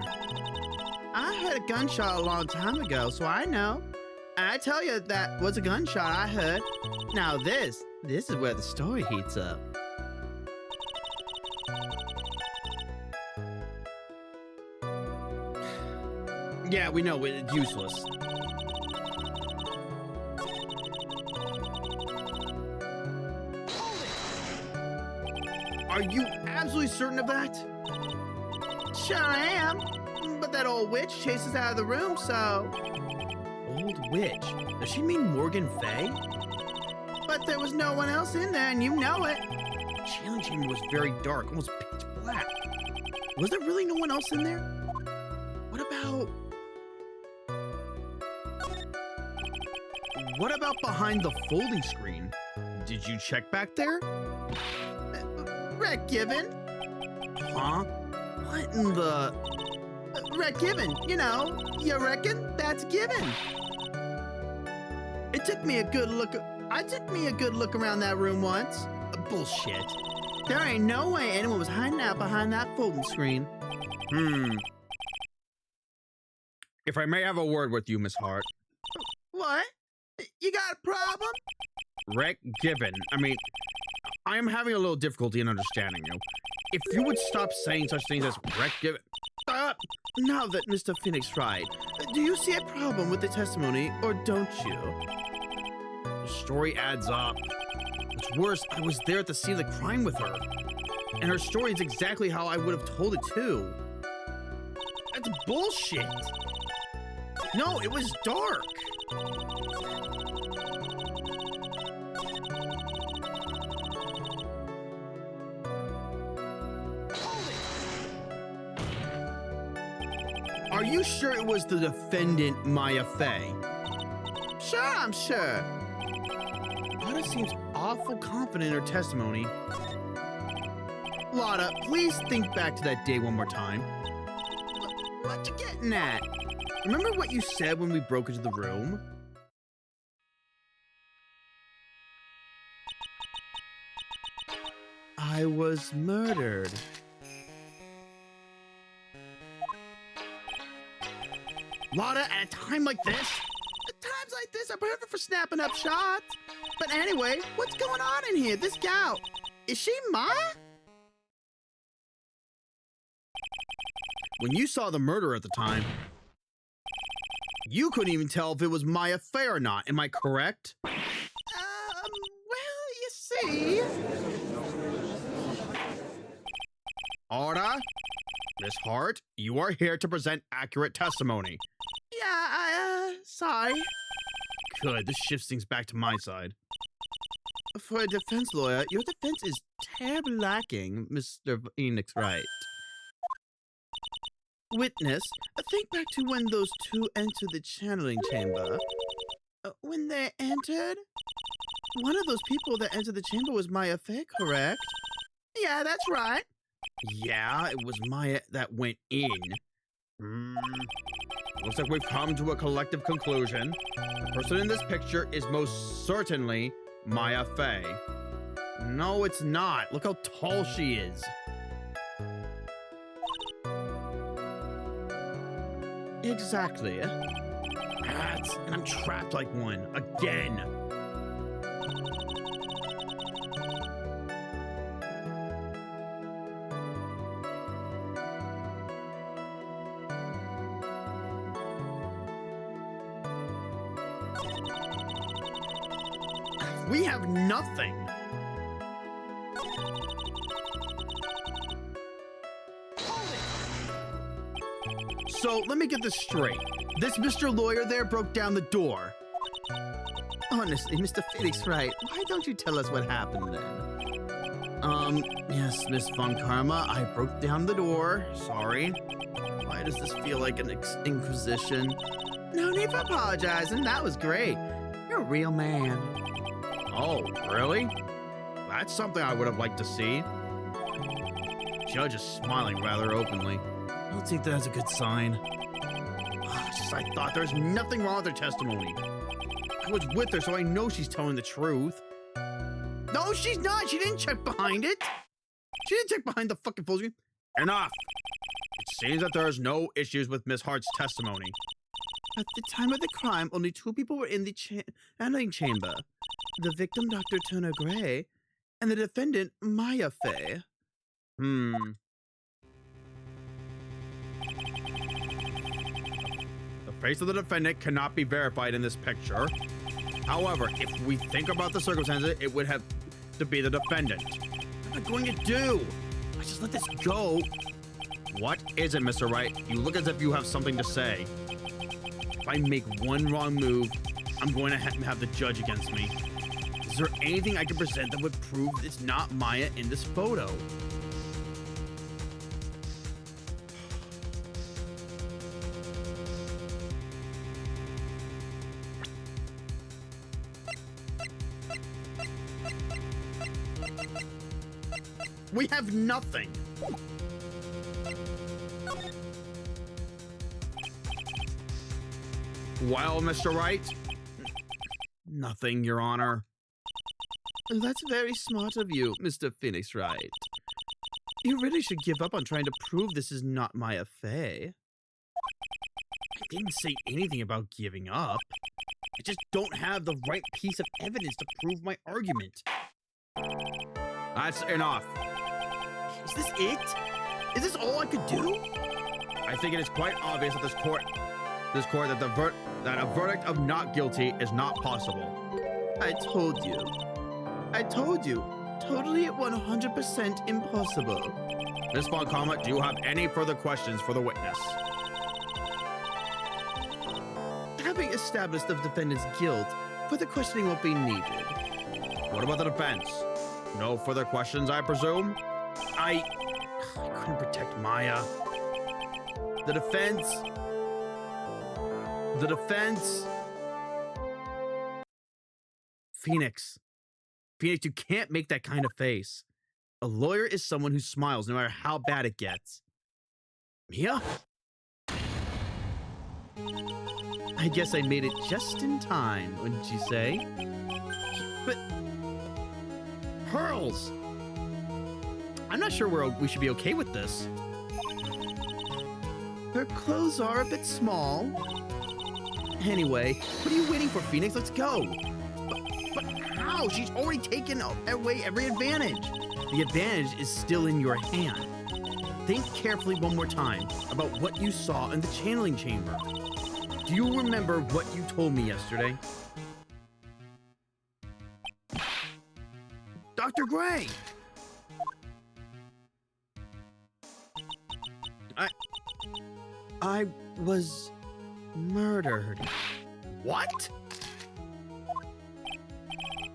C: I heard a gunshot a long time ago, so I know. And I tell you, that was a gunshot I heard. Now this is where the story heats up. Yeah, we know, it's useless. Are you absolutely certain of that? Sure I am. But that old witch chased us out of the room, so... Old witch? Does she mean Morgan Fay? But there was no one else in there, and you know it. The channeling chamber was very dark, almost pitch black. Was there really no one else in there? What about behind the folding screen? Did you check back there? Red Gibbon? Huh? What in the... Red Gibbon, you know, you reckon that's Gibbon? I took me a good look around that room once. Bullshit. There ain't no way anyone was hiding out behind that folding screen. If I may have a word with you, Miss Hart. What? You got a problem? Rick Gibbon. I am having a little difficulty in understanding you. If you would stop saying such things as Rick Gibbon... now that Mr. Phoenix Wright, do you see a problem with the testimony, or don't you? The story adds up. What's worse, I was there at the scene of the crime with her. And her story is exactly how I would have told it too. That's bullshit. No, it was dark. Are you sure it was the defendant, Maya Fay? Sure, I'm sure. Lotta seems awful confident in her testimony. Lotta, please think back to that day one more time. What you getting at? Remember what you said when we broke into the room? I was murdered. Lotta, at a time like this? At times like this are perfect for snapping up shots. But anyway, what's going on in here? This gal, is she Maya? When you saw the murder at the time, you couldn't even tell if it was Maya Fay or not. Am I correct? Well, you see... Order? Miss Hart, you are here to present accurate testimony. Yeah, sorry.
A: Good, this shifts things back to my side.
C: For a defense lawyer, your defense is terribly lacking, Mr. Phoenix Wright. Witness, think back to when those two entered the channeling chamber. When they entered? One of those people that entered the chamber was Maya Fey, correct? Yeah, that's right.
A: Yeah, it was Maya that went in. Looks like we've come to a collective conclusion. The person in this picture is most certainly Maya Fey. No, it's not. Look how tall she is.
C: Exactly.
A: Rats, and I'm trapped like one. Again. We have nothing. So, let me get this straight. This Mr. Lawyer there broke down the door.
C: Honestly, Mr. Phoenix Wright, why don't you tell us what happened then?
A: Yes, Miss Von Karma, I broke down the door. Sorry.
C: Why does this feel like an inquisition? No need for apologizing, that was great. You're a real man.
A: Oh, really? That's something I would have liked to see. Judge is smiling rather openly. I'll take that as a good sign. It's just I thought there's nothing wrong with her testimony. I was with her, so I know she's telling the truth.
C: No, she's not. She didn't check behind it. She didn't check behind the fucking full screen.
A: Enough. It seems that there's no issues with Miss Hart's testimony.
C: At the time of the crime, only two people were in the channeling chamber. The victim, Dr. Turner Gray, and the defendant, Maya Fey.
A: The face of the defendant cannot be verified in this picture. However, if we think about the circumstances, it would have to be the defendant.
C: What am I going to do?
A: I just let this go. What is it, Mr. Wright? You look as if you have something to say. If I make one wrong move, I'm going to have the judge against me. Is there anything I can present that would prove it's not Maya in this photo? We have nothing. Well, Mr. Wright? Nothing, Your Honor.
C: That's very smart of you, Mr. Phoenix Wright. You really should give up on trying to prove this is not Maya Fey.
A: I didn't say anything about giving up. I just don't have the right piece of evidence to prove my argument. That's enough.
C: Is this it? Is this all I could do?
A: I think it is quite obvious at this court that a verdict of not guilty is not possible.
C: I told you. Totally 100% impossible.
A: Ms. Von Karma, do you have any further questions for the witness?
C: Having established the defendant's guilt, further questioning won't be needed.
A: What about the defense? No further questions, I presume? I couldn't protect Maya. The defense. Phoenix, you can't make that kind of face. A lawyer is someone who smiles no matter how bad it gets. Mia?
C: I guess I made it just in time, wouldn't you say?
A: But Pearls! I'm not sure we should be okay with this.
C: Her clothes are a bit small. Anyway, what are you waiting for, Phoenix? Let's go.
A: But how? She's already taken away every advantage. The advantage is still in your hand. Think carefully one more time about what you saw in the channeling chamber. Do you remember what you told me yesterday? Dr. Gray!
C: I was murdered.
A: What?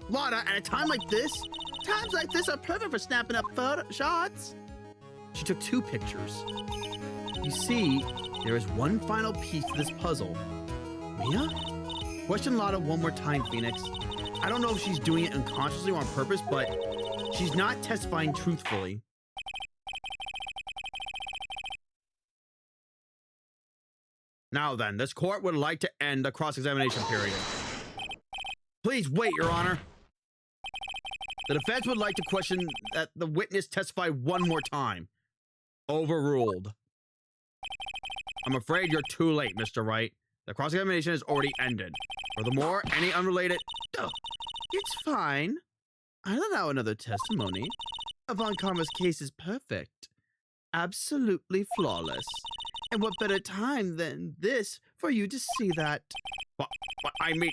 C: Lotta, at a time like this, times like this are perfect for snapping up photo shots. She took 2 pictures. You see, there is one final piece to this puzzle. Mia? Question Lotta one more time, Phoenix. I don't know if she's doing it unconsciously or on purpose, but she's not testifying truthfully. Now then, this court would like to end the cross-examination period. Please wait, Your Honor. The defense would like to question that the witness testify one more time. Overruled. I'm afraid you're too late, Mr. Wright. The cross-examination is already ended. Furthermore, any unrelated... It's fine. I'll allow another testimony. Von Karma's case is perfect. Absolutely flawless. And what better time than this for you to see that? But I mean,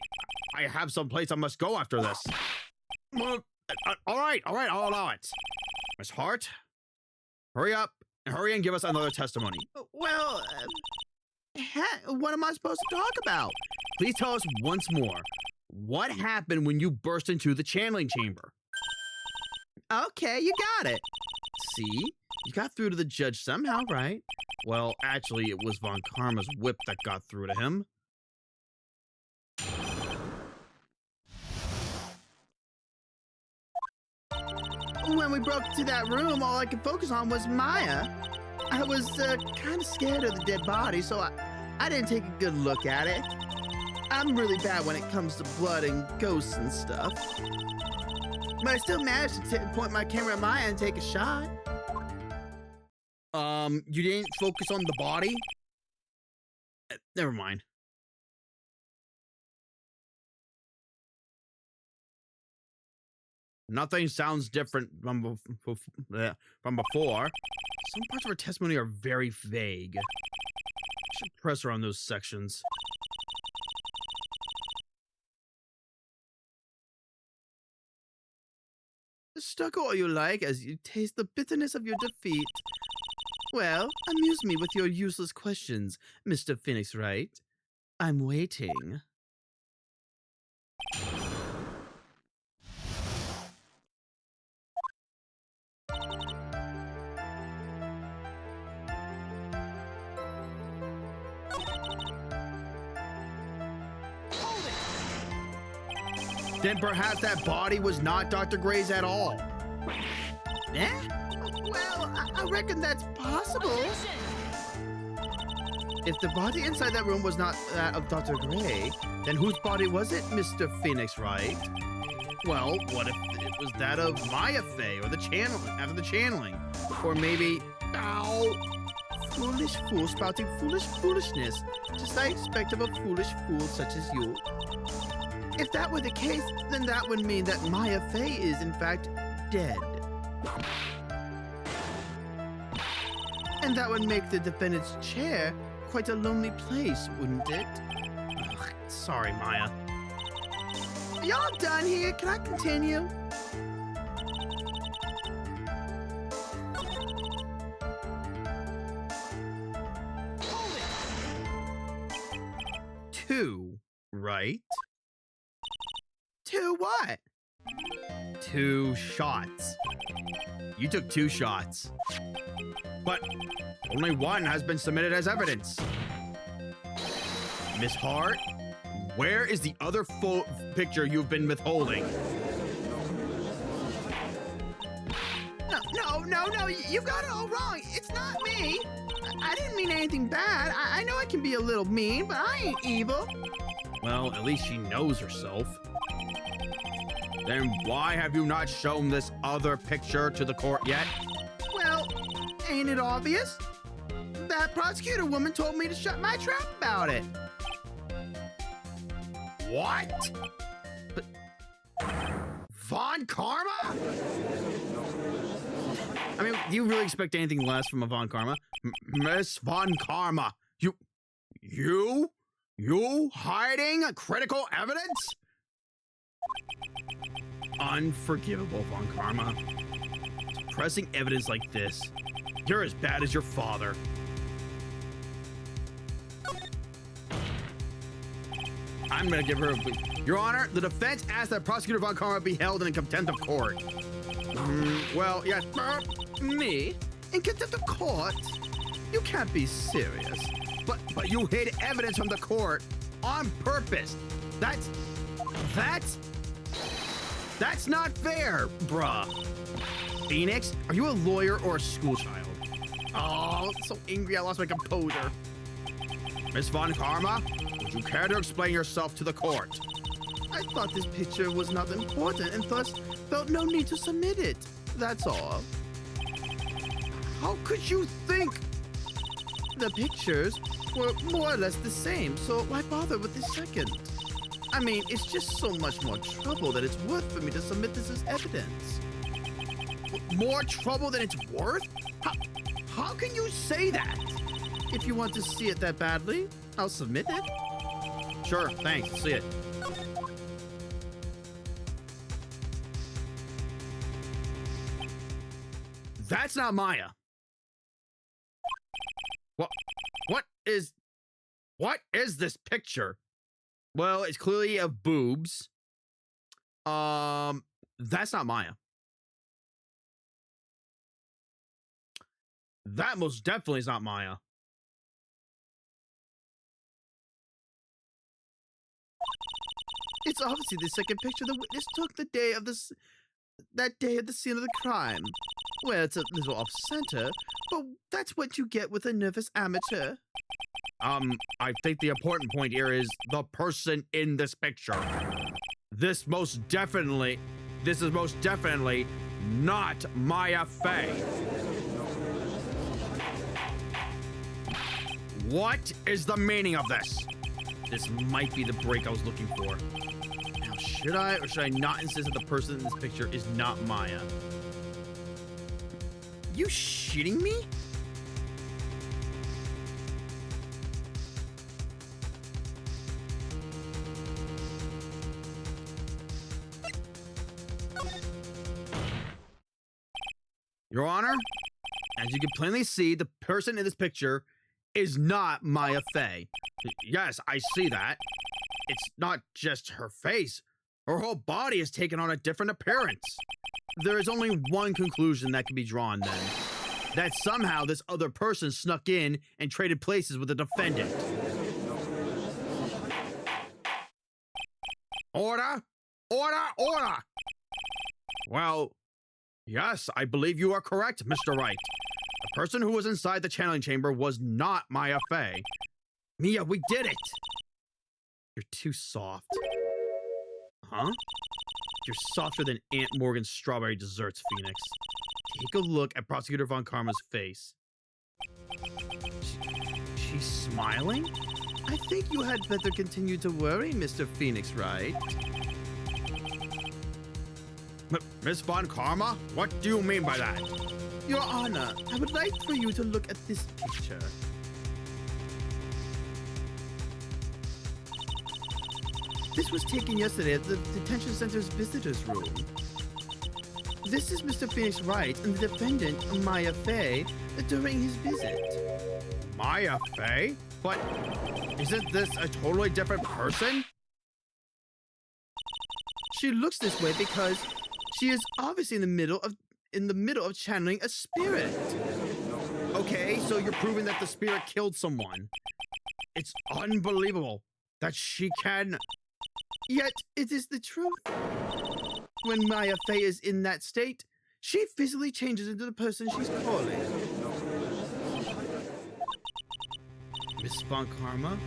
C: I have some place I must go after this. Well, all right, I'll allow it. Miss Hart, hurry up, and hurry and give us another testimony. Well, what am I supposed to talk about? Please tell us once more. What happened when you burst into the channeling chamber? Okay, you got it. See? You got through to the judge somehow, right? Well, actually, it was Von Karma's whip that got through to him. When we broke into that room, all I could focus on was Maya. I was kind of scared of the dead body, so I didn't take a good look at it. I'm really bad when it comes to blood and ghosts and stuff. But I still managed to point my camera at Maya and take a shot. You didn't focus on the body? Never mind. Nothing sounds different from before. Some parts of her testimony are very vague. I should press her on those sections. Stuck all you like as you taste the bitterness of your defeat. Well, amuse me with your useless questions, Mr. Phoenix Wright. I'm waiting. Then perhaps that body was not Dr. Gray's at all. Eh? Well, I reckon that's possible.
B: Objection!
C: If the body inside that room was not that of Dr. Gray, then whose body was it, Mr. Phoenix Wright? Well, what if it was that of Maya Fey, or the channel after the channeling? Or maybe, foolish fool spouting foolish foolishness, just I expect of a foolish fool such as you. If that were the case, then that would mean that Maya Fey is, in fact, dead. And that would make the defendant's chair quite a lonely place, wouldn't it? Ugh, sorry, Maya. Y'all done here? Can I continue?
B: Hold it!
C: 2, right? 2 what? 2 shots. You took 2 shots. But only one has been submitted as evidence. Miss Hart, where is the other full picture you've been withholding? No, you got it all wrong. It's not me. I didn't mean anything bad. I know I can be a little mean, but I ain't evil. Well, at least she knows herself. Then why have you not shown this other picture to the court yet? Well, ain't it obvious? That prosecutor woman told me to shut my trap about it. What? But Von Karma? I mean, do you really expect anything less from a Von Karma? Miss Von Karma, you hiding critical evidence? Unforgivable, Von Karma. Suppressing evidence like this. You're as bad as your father.
A: I'm gonna give her a plea. Your Honor, the defense asked that Prosecutor Von Karma be held in contempt of court. Well, yes,
C: Me? In contempt of court? You can't be serious.
A: but you hid evidence from the court on purpose. That's not fair, bruh. Phoenix, are you a lawyer or a schoolchild?
C: Oh, so angry I lost my composure.
A: Miss Von Karma, would you care to explain yourself to the court?
C: I thought this picture was not important and thus felt no need to submit it. That's all.
A: How could you think?
C: The pictures were more or less the same, so why bother with the second? I mean, it's just so much more trouble that it's worth for me to submit this as evidence.
A: More trouble than it's worth? How can you say that?
C: If you want to see it that badly, I'll submit it.
A: Sure, thanks. I'll see it. That's not Maya. What is this picture? Well, it's clearly of boobs. That's not Maya. That most definitely is not Maya.
C: It's obviously the second picture the witness took that day of the scene of the crime. Well, it's a little off-center, but that's what you get with a nervous amateur.
A: I think the important point here is the person in this picture. This is most definitely not Maya Fey. What is the meaning of this? This might be the break I was looking for. Now, should I or should I not insist that the person in this picture is not Maya? You shitting me? Your Honor, as you can plainly see, the person in this picture is not Maya Fey. Yes, I see that. It's not just her face. Her whole body has taken on a different appearance. There is only one conclusion that can be drawn then. That somehow this other person snuck in and traded places with the defendant. Order! Order! Order! Well, yes, I believe you are correct, Mr. Wright. The person who was inside the channeling chamber was not Maya Fey. Mia, we did it! You're too soft. Huh? You're softer than Aunt Morgan's strawberry desserts, Phoenix. Take a look at Prosecutor Von Karma's face. She's smiling?
C: I think you had better continue to worry, Mr. Phoenix, Wright?
A: Miss Von Karma? What do you mean by that?
C: Your Honor, I would like for you to look at this picture. This was taken yesterday at the detention center's visitors room. This is Mr. Phoenix Wright and the defendant, Maya Fey, during his visit.
A: Maya Fey? But isn't this a totally different person?
C: She looks this way because she is obviously in the middle of channeling a spirit.
A: Okay, so you're proving that the spirit killed someone. It's unbelievable that she can...
C: Yet, it is the truth. When Maya Fey is in that state, she physically changes into the person she's calling. Miss Von Karma,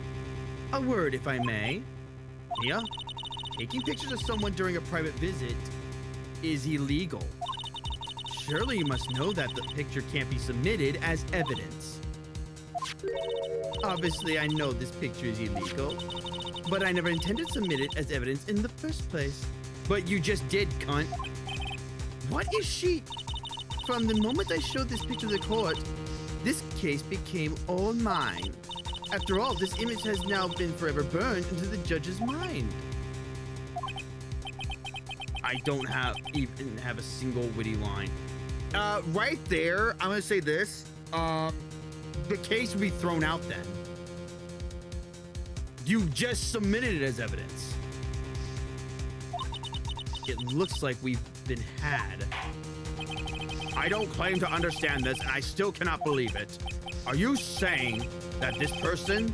C: a word, if I may.
A: Mia,
C: Taking pictures of someone during a private visit is illegal. Surely you must know that the picture can't be submitted as evidence. Obviously, I know this picture is illegal, but I never intended to submit it as evidence in the first place.
A: but you just did, cunt.
C: What is she? From the moment I showed this picture to the court, this case became all mine. After all, this image has now been forever burned into the judge's mind.
A: I don't even have a single witty line. Right there, I'm gonna say this. The case will be thrown out then. You just submitted it as evidence. It looks like we've been had. I don't claim to understand this, and I still cannot believe it. Are you saying that this person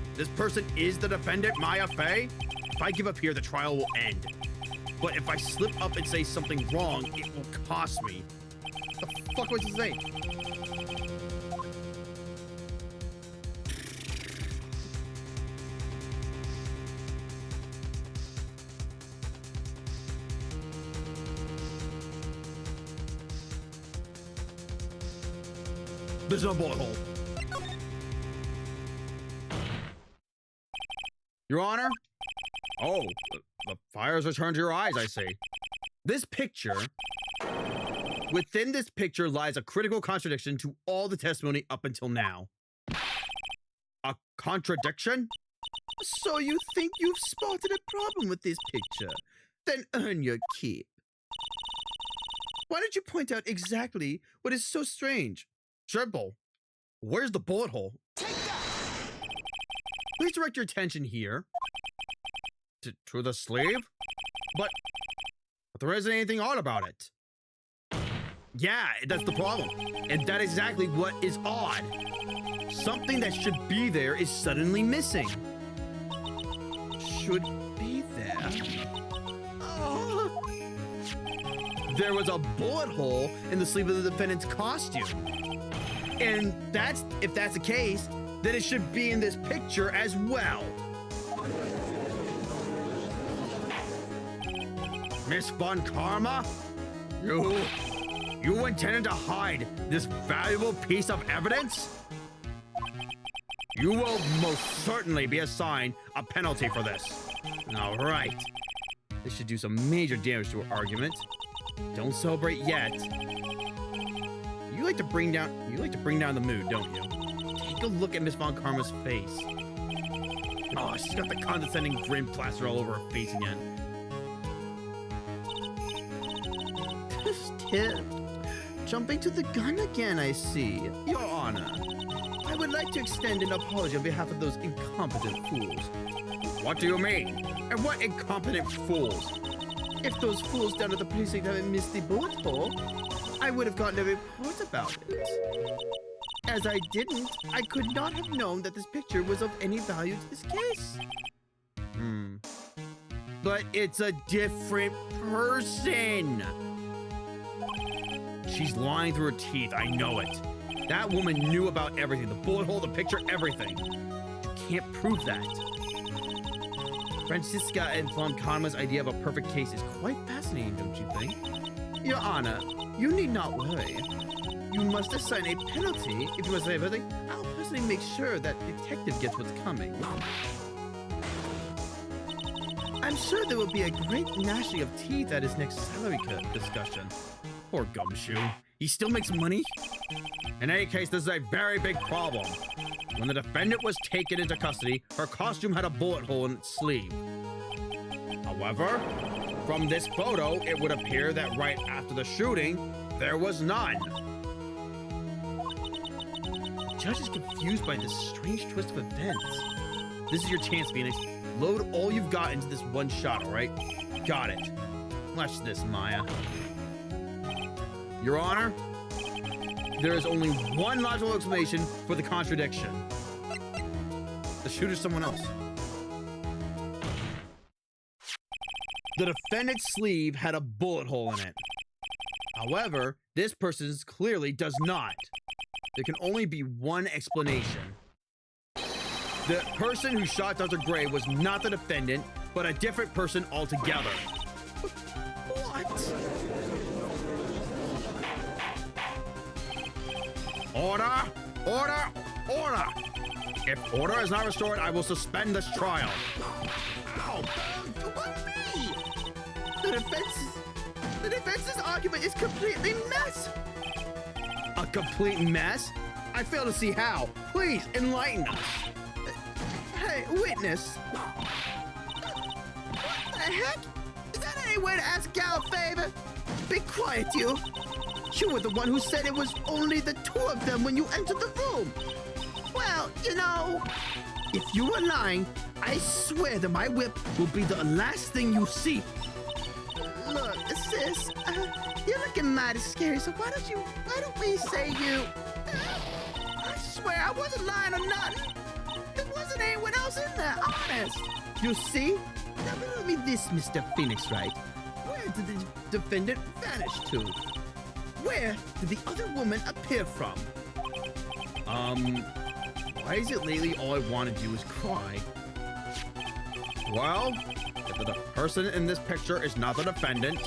A: is the defendant, Maya Fey? If I give up here, the trial will end. But if I slip up and say something wrong, it will cost me. What the fuck was he saying? There's no bullet hole. Your Honor? Oh, the fire has returned to your eyes, I see. This picture, within this picture lies a critical contradiction to all the testimony up until now. A contradiction?
C: So you think you've spotted a problem with this picture? Then earn your keep. Why don't you point out exactly what is so strange?
A: Triple, where's the bullet hole?
B: Take that!
A: Please direct your attention here. To the sleeve? But there isn't anything odd about it. Yeah, that's the problem. And that is exactly what is odd. Something that should be there is suddenly missing.
C: Should be there? Oh.
A: There was a bullet hole in the sleeve of the defendant's costume. And if that's the case, then it should be in this picture as well. Miss Von Karma? You intended to hide this valuable piece of evidence? You will most certainly be assigned a penalty for this. All right. This should do some major damage to our argument. Don't celebrate yet. You like to bring down the mood, don't you? Take a look at Miss Von Karma's face. Oh, she's got the condescending grin plastered all over her face again.
C: Tipped. Jumping to the gun again, I see. Your Honor, I would like to extend an apology on behalf of those incompetent fools.
A: What do you mean? And what incompetent fools?
C: If those fools down at the precinct haven't missed the bullet hole, I would have gotten a report about it. As I didn't, I could not have known that this picture was of any value to this case.
A: But it's a different person. She's lying through her teeth, I know it. That woman knew about everything, the bullet hole, the picture, everything. You can't prove that. Franziska and Von Karma's idea of a perfect case is quite fascinating, don't you think?
C: Your Honor, you need not worry. You must assign a penalty. If you must say everything, I'll personally make sure that detective gets what's coming. I'm sure there will be a great gnashing of teeth at his next salary cut discussion.
A: Poor Gumshoe. He still makes money? In any case, this is a very big problem. When the defendant was taken into custody, her costume had a bullet hole in its sleeve. However, from this photo, it would appear that right after the shooting, there was none. The judge is confused by this strange twist of events. This is your chance, Phoenix. Load all you've got into this one shot, all right? Got it. Watch this, Maya. Your Honor, there is only one logical explanation for the contradiction. The shooter's someone else. The defendant's sleeve had a bullet hole in it. However, this person's clearly does not. There can only be one explanation. The person who shot Dr. Gray was not the defendant, but a different person altogether.
C: What?
A: Order! Order! Order! If order is not restored, I will suspend this trial.
C: Ow! What me? The defense's argument is completely mess.
A: A complete mess? I fail to see how. Please, enlighten us.
C: Hey, witness. What the heck? Is that any way to ask Gal a favor? Be quiet, you. You were the one who said it was only the two of them when you entered the room. Well, you know, if you are lying, I swear that my whip will be the last thing you see. Look, sis, you're looking mighty scary, so why don't we say you... I swear I wasn't lying or nothing. There wasn't anyone else in there, honest. You see? Now riddle me this, Mr. Phoenix Wright. Where did the defendant vanish to? Where did the other woman appear from?
A: Why is it lately all I want to do is cry? Well, if the person in this picture is not the defendant,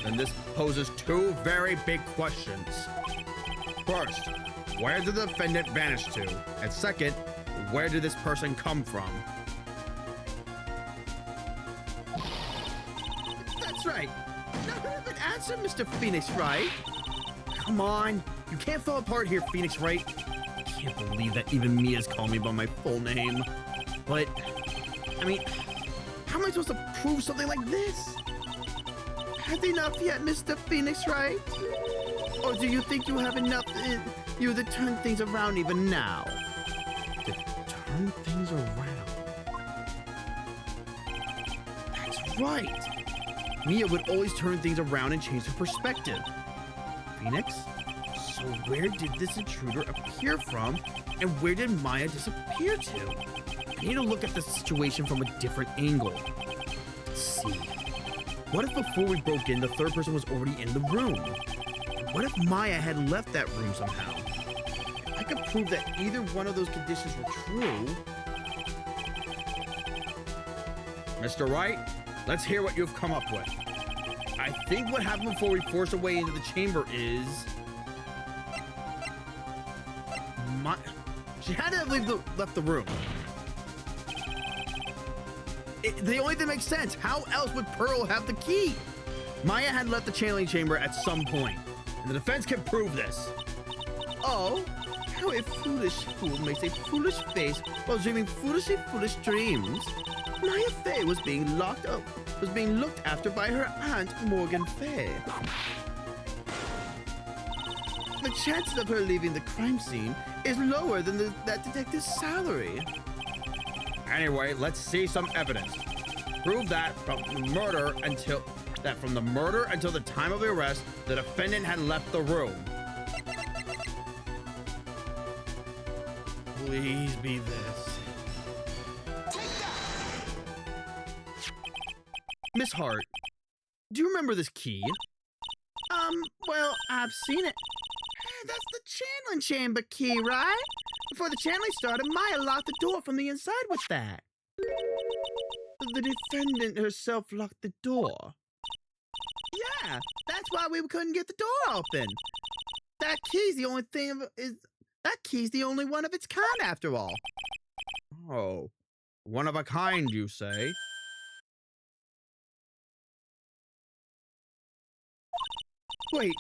A: then this poses two very big questions. First, where did the defendant vanish to? And second, where did this person come from?
C: That's right. Now have an answer, Mr. Phoenix Wright.
A: Come on, you can't fall apart here, Phoenix Wright. I can't believe that even Mia's calling me by my full name. But, I mean, how am I supposed to prove something like this?
C: Had enough yet, Mr. Phoenix Wright? Or do you think you have enough in you to turn things around even now?
A: To turn things around? That's right. Mia would always turn things around and change her perspective. Phoenix? So where did this intruder appear from, and where did Maya disappear to? I need to look at the situation from a different angle. Let's see. What if before we broke in, the third person was already in the room? What if Maya had left that room somehow? If I could prove that either one of those conditions were true... Mr. Wright, let's hear what you've come up with. I think what happened before we forced our way into the chamber is... She had to have left the room. The only thing that makes sense. How else would Pearl have the key? Maya had left the channeling chamber at some point, and the defense can prove this.
C: Oh, how a foolish fool makes a foolish face while dreaming foolishly foolish dreams. Maya Fey was being locked after by her aunt, Morgan Fey. The chances of her leaving the crime scene is lower than that detective's salary.
A: Anyway, let's see some evidence. Prove that from the murder until the time of the arrest, the defendant had left the room. Please be this. Miss Hart, do you remember this key?
C: Well, I've seen it. That's the channeling chamber key, right? Before the channeling started, Maya locked the door from the inside with that. The defendant herself locked the door. Yeah, that's why we couldn't get the door open. That key's the only one of its kind after all.
A: Oh, one of a kind, you say?
C: Wait,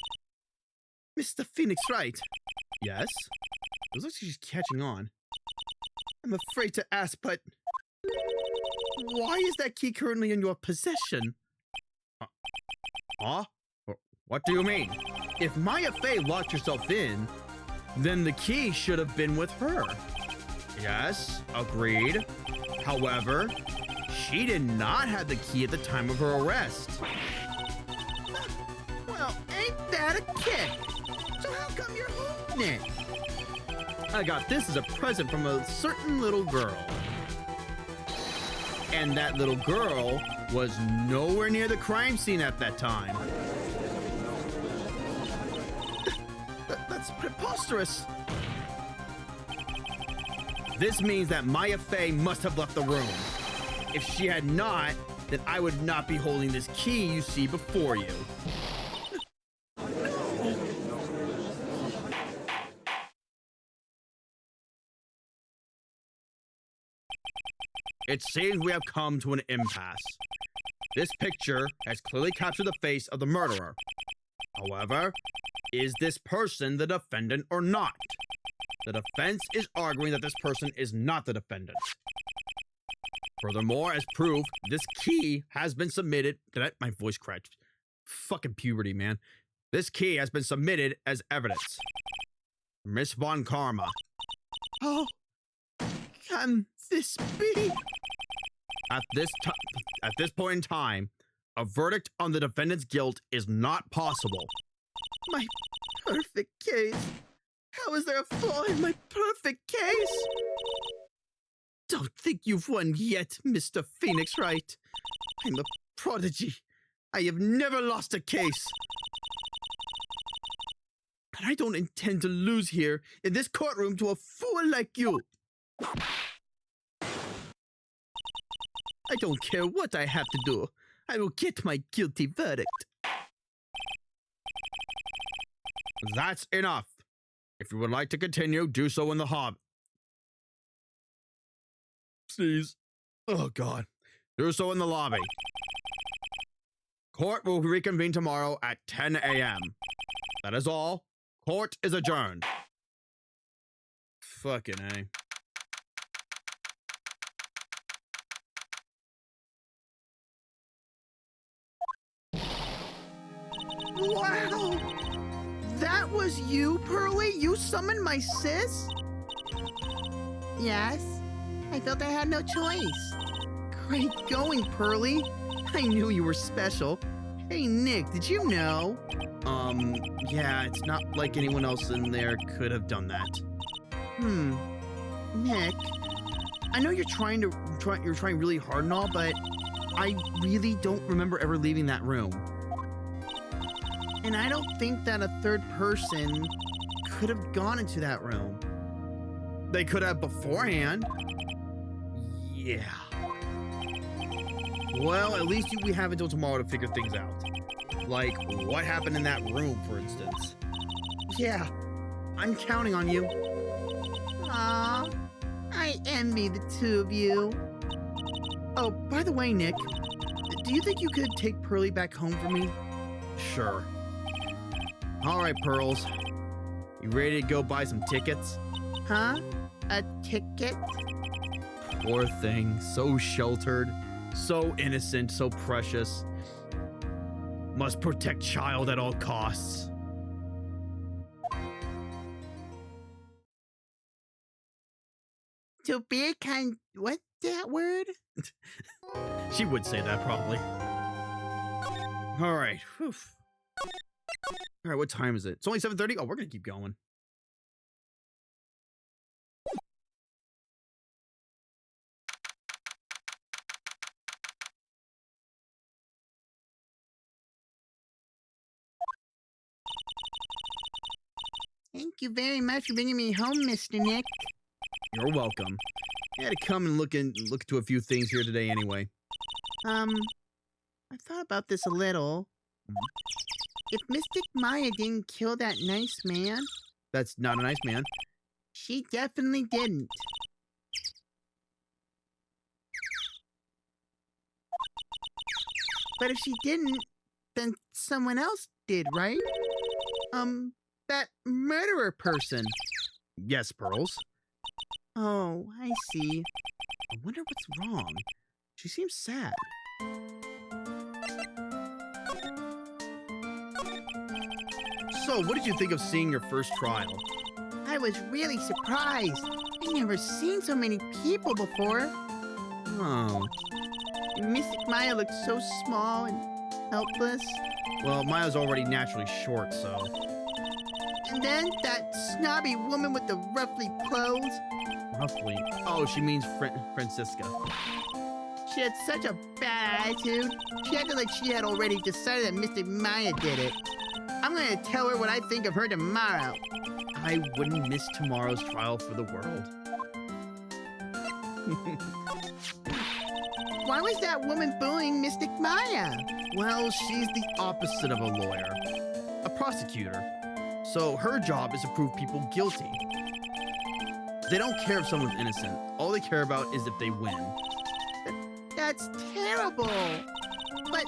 C: Mr. Phoenix Wright.
A: Yes? It looks like she's catching on.
C: I'm afraid to ask, but why is that key currently in your possession?
A: Huh? What do you mean? If Maya Fey locked herself in, then the key should have been with her. Yes, agreed. However, she did not have the key at the time of her arrest.
C: Well, ain't that a kick? So how come you're holding it?
A: I got this as a present from a certain little girl. And that little girl was nowhere near the crime scene at that time.
C: That's preposterous.
A: This means that Maya Fey must have left the room. If she had not, then I would not be holding this key you see before you. It seems we have come to an impasse. This picture has clearly captured the face of the murderer. However, is this person the defendant or not? The defense is arguing that this person is not the defendant. Furthermore, as proof, this key has been submitted... My voice cracked. Fucking puberty, man. This key has been submitted as evidence. Miss Von Karma.
C: Oh, can this be?
A: At this point in time, a verdict on the defendant's guilt is not possible.
C: My perfect case. How is there a flaw in my perfect case? Don't think you've won yet, Mr. Phoenix Wright. I'm a prodigy. I have never lost a case. And I don't intend to lose here in this courtroom to a fool like you. I don't care what I have to do. I will get my guilty verdict.
A: That's enough. If you would like to continue, do so in the hall.
C: Please. Oh, God.
A: Do so in the lobby. Court will reconvene tomorrow at 10 a.m. That is all. Court is adjourned.
C: Fucking A. Wow! That was you, Pearly? You summoned my sis?
B: Yes, I felt I had no choice.
C: Great going, Pearly. I knew you were special. Hey, Nick, did you know? Yeah, it's not like anyone else in there could have done that. Nick, I know you're trying really hard and all, but I really don't remember ever leaving that room. And I don't think that a third person could have gone into that room. They could have beforehand. Yeah. Well, at least we have until tomorrow to figure things out. Like, what happened in that room, for instance. Yeah, I'm counting on you.
B: Aw, I envy the two of you.
C: Oh, by the way, Nick, do you think you could take Pearly back home for me? Sure. All right, Pearls. You ready to go buy some tickets?
B: Huh? A ticket?
C: Poor thing, so sheltered, so innocent, so precious. Must protect child at all costs.
B: To be a kind... What's that word?
C: She would say that, probably. All right. Whew. All right, what time is it? It's only 7:30? Oh, we're going to keep going.
B: Thank you very much for bringing me home, Mr. Nick.
C: You're welcome. I had to come and look into a few things here today anyway.
B: I thought about this a little. If Mystic Maya didn't kill that nice man...
C: That's not a nice man.
B: She definitely didn't. But if she didn't, then someone else did, right?
C: That murderer person. Yes, Pearls.
B: Oh, I see.
C: I wonder what's wrong. She seems sad. So, what did you think of seeing your first trial?
B: I was really surprised. I've never seen so many people before.
C: Oh.
B: Mystic Maya looked so small and helpless.
C: Well, Maya's already naturally short, so...
B: And then that snobby woman with the ruffly clothes.
C: Roughly. Oh, she means Francisca.
B: She had such a bad attitude. She acted like she had already decided that Mystic Maya did it. I'm gonna tell her what I think of her tomorrow.
C: I wouldn't miss tomorrow's trial for the world.
B: Why was that woman bullying Mystic Maya?
C: Well, she's the opposite of a lawyer. A prosecutor. So her job is to prove people guilty. They don't care if someone's innocent. All they care about is if they win.
B: That's terrible. But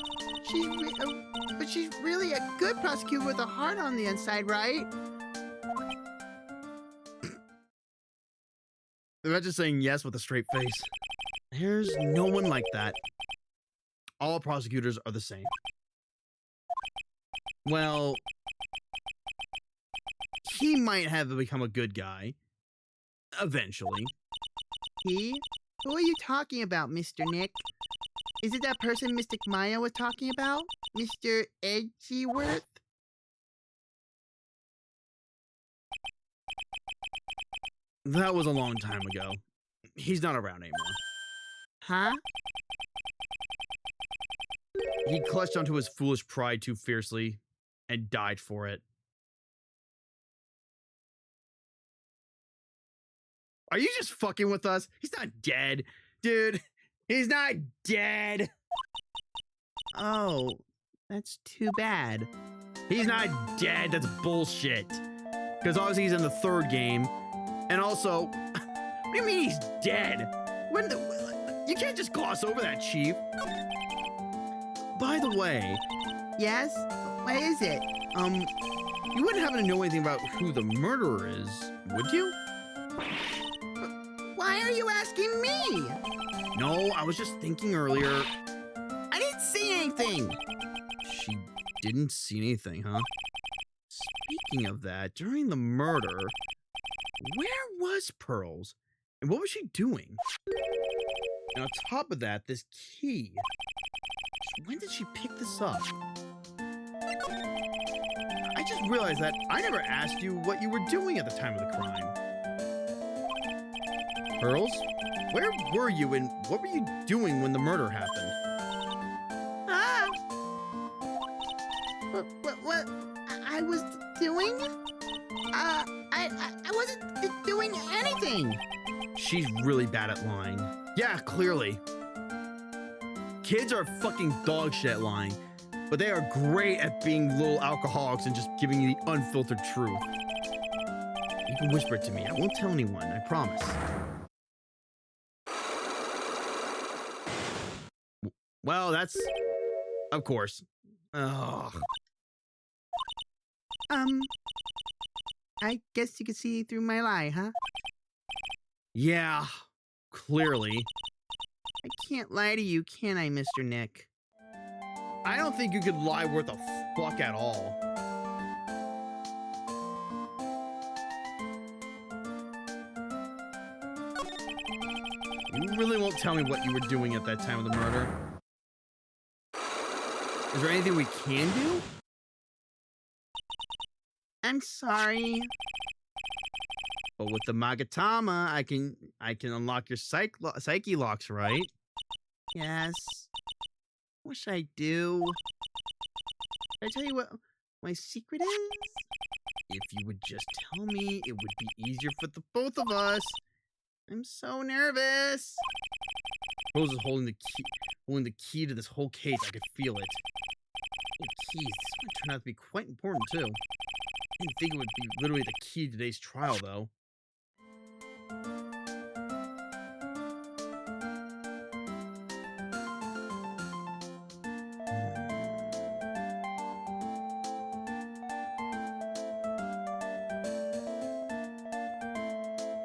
B: she's really a good prosecutor with a heart on the inside, right?
C: They're not just saying yes with a straight face. There's no one like that. All prosecutors are the same. Well, he might have become a good guy. Eventually.
B: key? Who are you talking about, Mr. Nick? Is it that person Mystic Maya was talking about? Mr. Edgeworth?
A: That was a long time ago. He's not around anymore.
B: Huh?
A: He clutched onto his foolish pride too fiercely and died for it. Are you just fucking with us? He's not dead. Dude, he's not dead.
B: Oh, that's too bad.
A: He's not dead. That's bullshit. Because obviously he's in the third game. And also, what do you mean he's dead? You can't just gloss over that, Chief. By the way,
B: Yes? What is it?
A: you wouldn't happen to know anything about who the murderer is, would you?
B: Why are you asking me?
A: No, I was just thinking earlier.
B: I didn't see anything.
A: She didn't see anything, huh? Speaking of that, during the murder, where was Pearls? And what was she doing? And on top of that, this key. When did she pick this up? I just realized that I never asked you what you were doing at the time of the crime. Pearls, where were you and what were you doing when the murder happened?
B: Ah! What I was doing? I wasn't doing anything.
A: She's really bad at lying. Yeah, clearly. Kids are fucking dog shit at lying, but they are great at being little alcoholics and just giving you the unfiltered truth. You can whisper it to me. I won't tell anyone, I promise. Well, that's... Of course. Ugh.
B: I guess you can see through my lie, huh?
A: Yeah, clearly.
B: I can't lie to you, can I, Mr. Nick?
A: I don't think you could lie worth a fuck at all. You really won't tell me what you were doing at that time of the murder? Is there anything we can do?
B: I'm sorry.
A: But with the Magatama, I can unlock your psyche locks, right?
B: Yes. Wish I do. Can I tell you what my secret is?
A: If you would just tell me, it would be easier for the both of us.
B: I'm so nervous.
A: Rose is holding the key to this whole case. I could feel it. Oh, keys. This one turned out to be quite important too. I didn't think it would be literally the key to today's trial, though.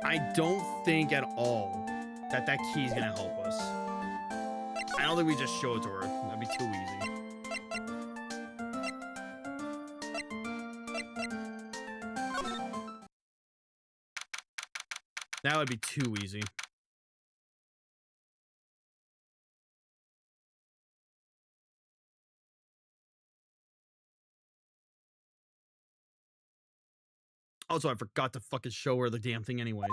A: I don't think at all that key is gonna help us. I don't think we just show it to her. That'd be too easy. That would be too easy. Also, I forgot to fucking show her the damn thing anyways.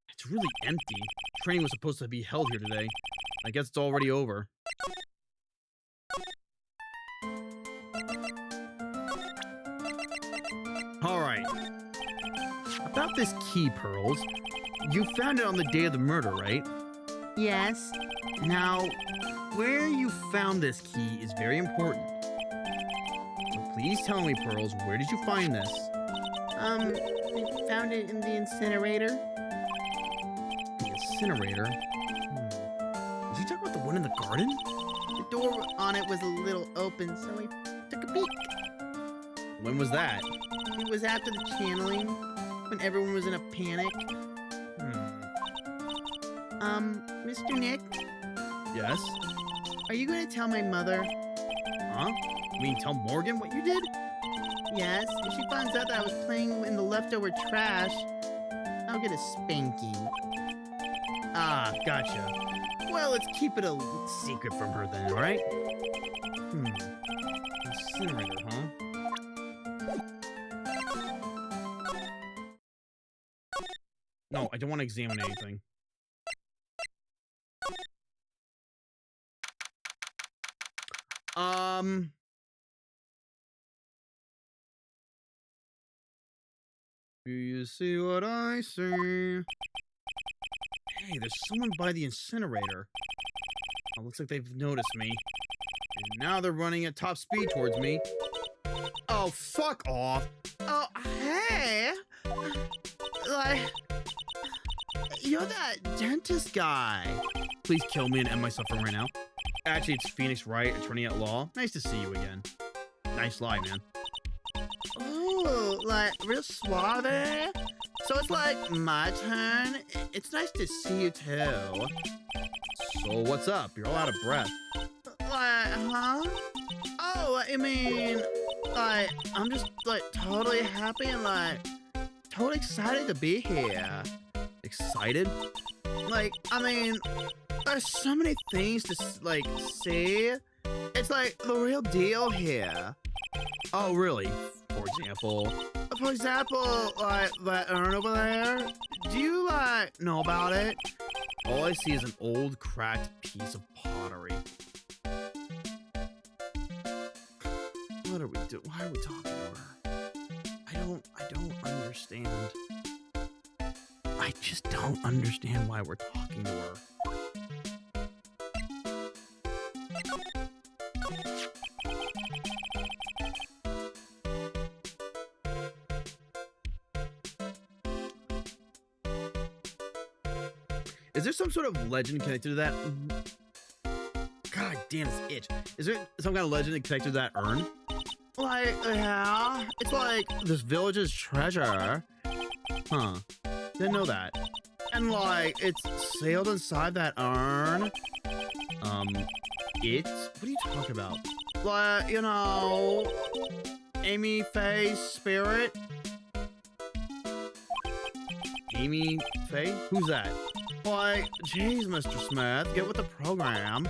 A: It's really empty. Training was supposed to be held here today. I guess it's already over. Alright. About this key, Pearls. You found it on the day of the murder, right?
B: Yes.
A: Now, where you found this key is very important. So please tell me, Pearls, where did you find this?
B: I found it in the incinerator.
A: The incinerator? Did you talk about the one in the garden?
B: The door on it was a little open, so I took a peek.
A: When was that?
B: It was after the channeling, when everyone was in a panic. Mr. Nick,
A: Yes?
B: are you going to tell my mother?
A: Huh? You mean tell Morgan what you did?
B: Yes, if she finds out that I was playing in the leftover trash, I'll get a spanking.
A: Ah, gotcha. Well, let's keep it a secret from her then, all right? Incinerator, huh? No, I don't want to examine anything. Do you see what I see? Hey, there's someone by the incinerator. Oh, looks like they've noticed me. And now they're running at top speed towards me. Oh, fuck off.
B: Oh, hey! Like, you're that dentist guy.
A: Please kill me and end my suffering right now. Actually, it's Phoenix Wright, attorney at law. Nice to see you again. Nice lie, man.
B: Ooh, like, real suave. So it's like my turn. It's nice to see you too.
A: So what's up? You're all out of breath.
B: Huh? Oh, I mean, like, I'm just, like, totally happy and, like, totally excited to be here.
A: Excited?
B: Like, I mean, there's so many things to, like, see. It's, like, the real deal here.
A: Oh, really? For example,
B: like, that urn over there. Do you, like, know about it?
A: all I see is an old, cracked piece of pottery. What are we doing? Why are we talking to her? I don't understand. I just don't understand why we're talking to her. Is there some sort of legend connected to that? God damn, this itch. Is there some kind of legend connected to that urn?
B: Like, yeah. It's like
A: This village's treasure. Huh. Didn't know that.
B: and like it's
A: Sailed inside that urn? It? What are you talking about?
B: like, you know, Amy Faye's spirit.
A: Amy Faye? Who's that?
B: Like, geez, Mr. Smith, get with the program.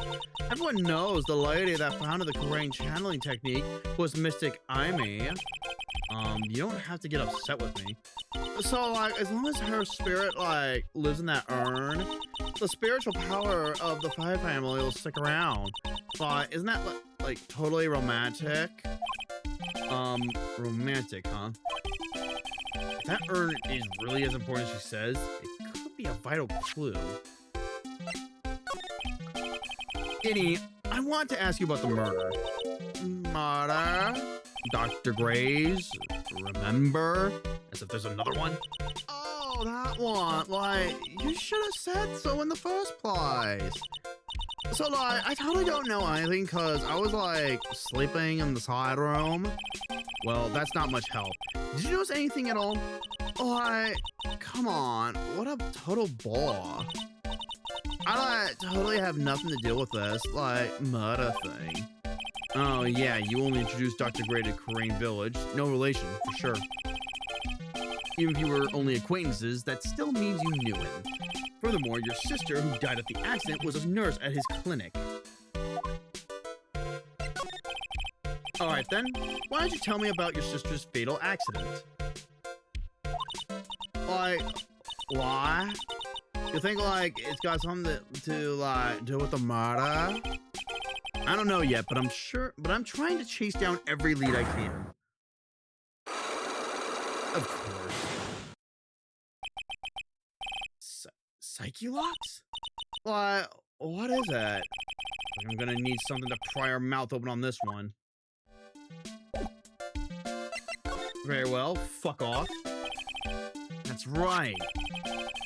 B: Everyone knows the lady that founded the Korean channeling technique was Mystic Amy.
A: You don't have to get upset with me.
B: So, like, as long as her spirit, like, lives in that urn, the spiritual power of the Fire family will stick around. But isn't that, like, totally romantic?
A: Romantic, huh? If that urn is really as important as she says, it could be a vital clue. Itty, I want to ask you about the murder.
B: Murder?
A: Dr. Gray's, remember? As if there's another one?
B: Oh, that one. Like, you should have said so in the first place. So, like, I totally don't know anything because I was, like, sleeping in the side room.
A: Well, that's not much help.
B: Did you notice anything at all? Like, come on. What a total bore. I, like, totally have nothing to do with this, like, murder thing.
A: Oh, yeah, you only introduced Dr. Gray to Korean Village. No relation, for sure. Even if you were only acquaintances, that still means you knew him. Furthermore, your sister, who died at the accident, was a nurse at his clinic. Alright then, why don't you tell me about your sister's fatal accident?
B: Like, why? You think, like, it's got something to like, do with the murder?
A: I don't know yet, but I'm trying to chase down every lead I can. Of course. Psyche-locks?
B: Like, what is it?
A: I'm gonna need something to pry our mouth open on this one. Very well, fuck off. That's right.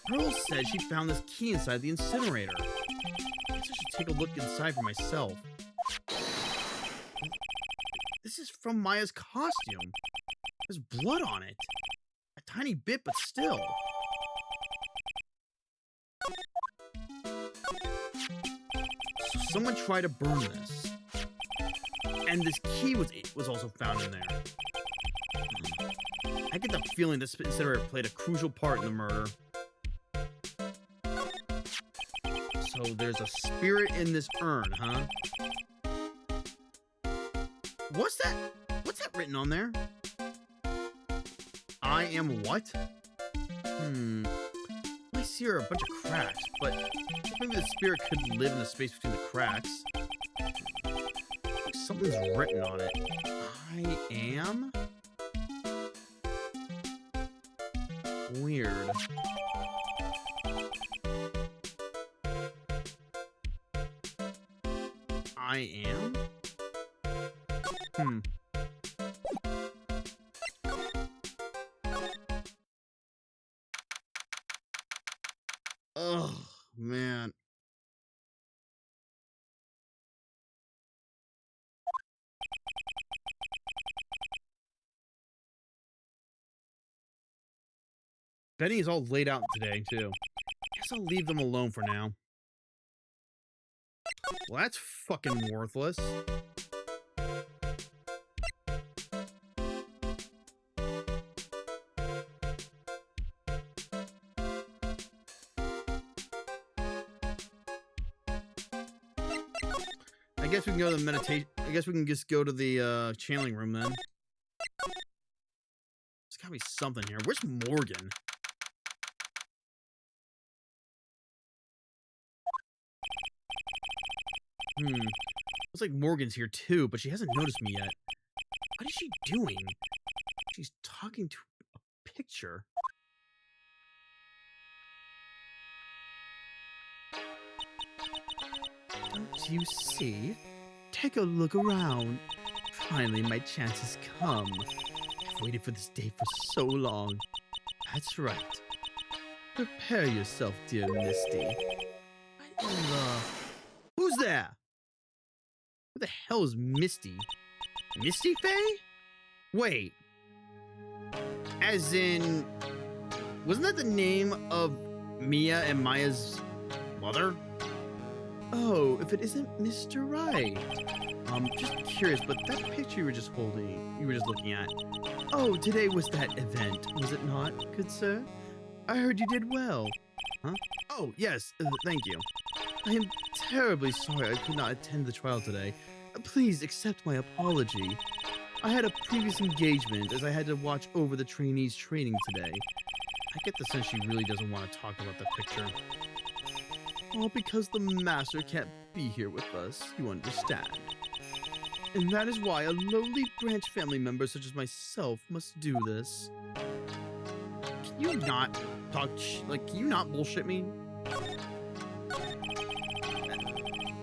A: Pearl said she found this key inside the incinerator. I guess I should take a look inside for myself. This is from Maya's costume. There's blood on it. A tiny bit, but still. So someone tried to burn this. And this key was also found in there. I get the feeling this incinerator played a crucial part in the murder.
B: So there's a spirit in this urn, huh? What's that? What's that written on there? I am what? I see here are a bunch of cracks, but maybe the spirit could live in the space between the cracks. Something's written on it. I am? Weird. I am? Oh, man. Benny is all laid out today, too. Guess I'll leave them alone for now. Well, that's fucking worthless. I guess we can go to the meditation. I guess we can just go to the channeling room then. There's gotta be something here. Where's Morgan? Looks like Morgan's here too, but she hasn't noticed me yet. What is she doing? She's talking to a picture. Don't you see? Take a look around. Finally, my chance has come. I've waited for this day for so long. That's right. Prepare yourself, dear Misty. Who's there? Who the hell is Misty? Misty Faye? Wait. As in... Wasn't that the name of Mia and Maya's mother? Oh, if it isn't Mr. Wright. Just curious, but that picture you were just looking at. Oh, today was that event, was it not, good sir? I heard you did well. Huh? Oh, yes, thank you. I am terribly sorry I could not attend the trial today. Please accept my apology. I had a previous engagement as I had to watch over the trainees' training today. I get the sense she really doesn't want to talk about the picture. All because the master can't be here with us, you understand. And that is why a lowly branch family member such as myself must do this. Can you not talk can you not bullshit me?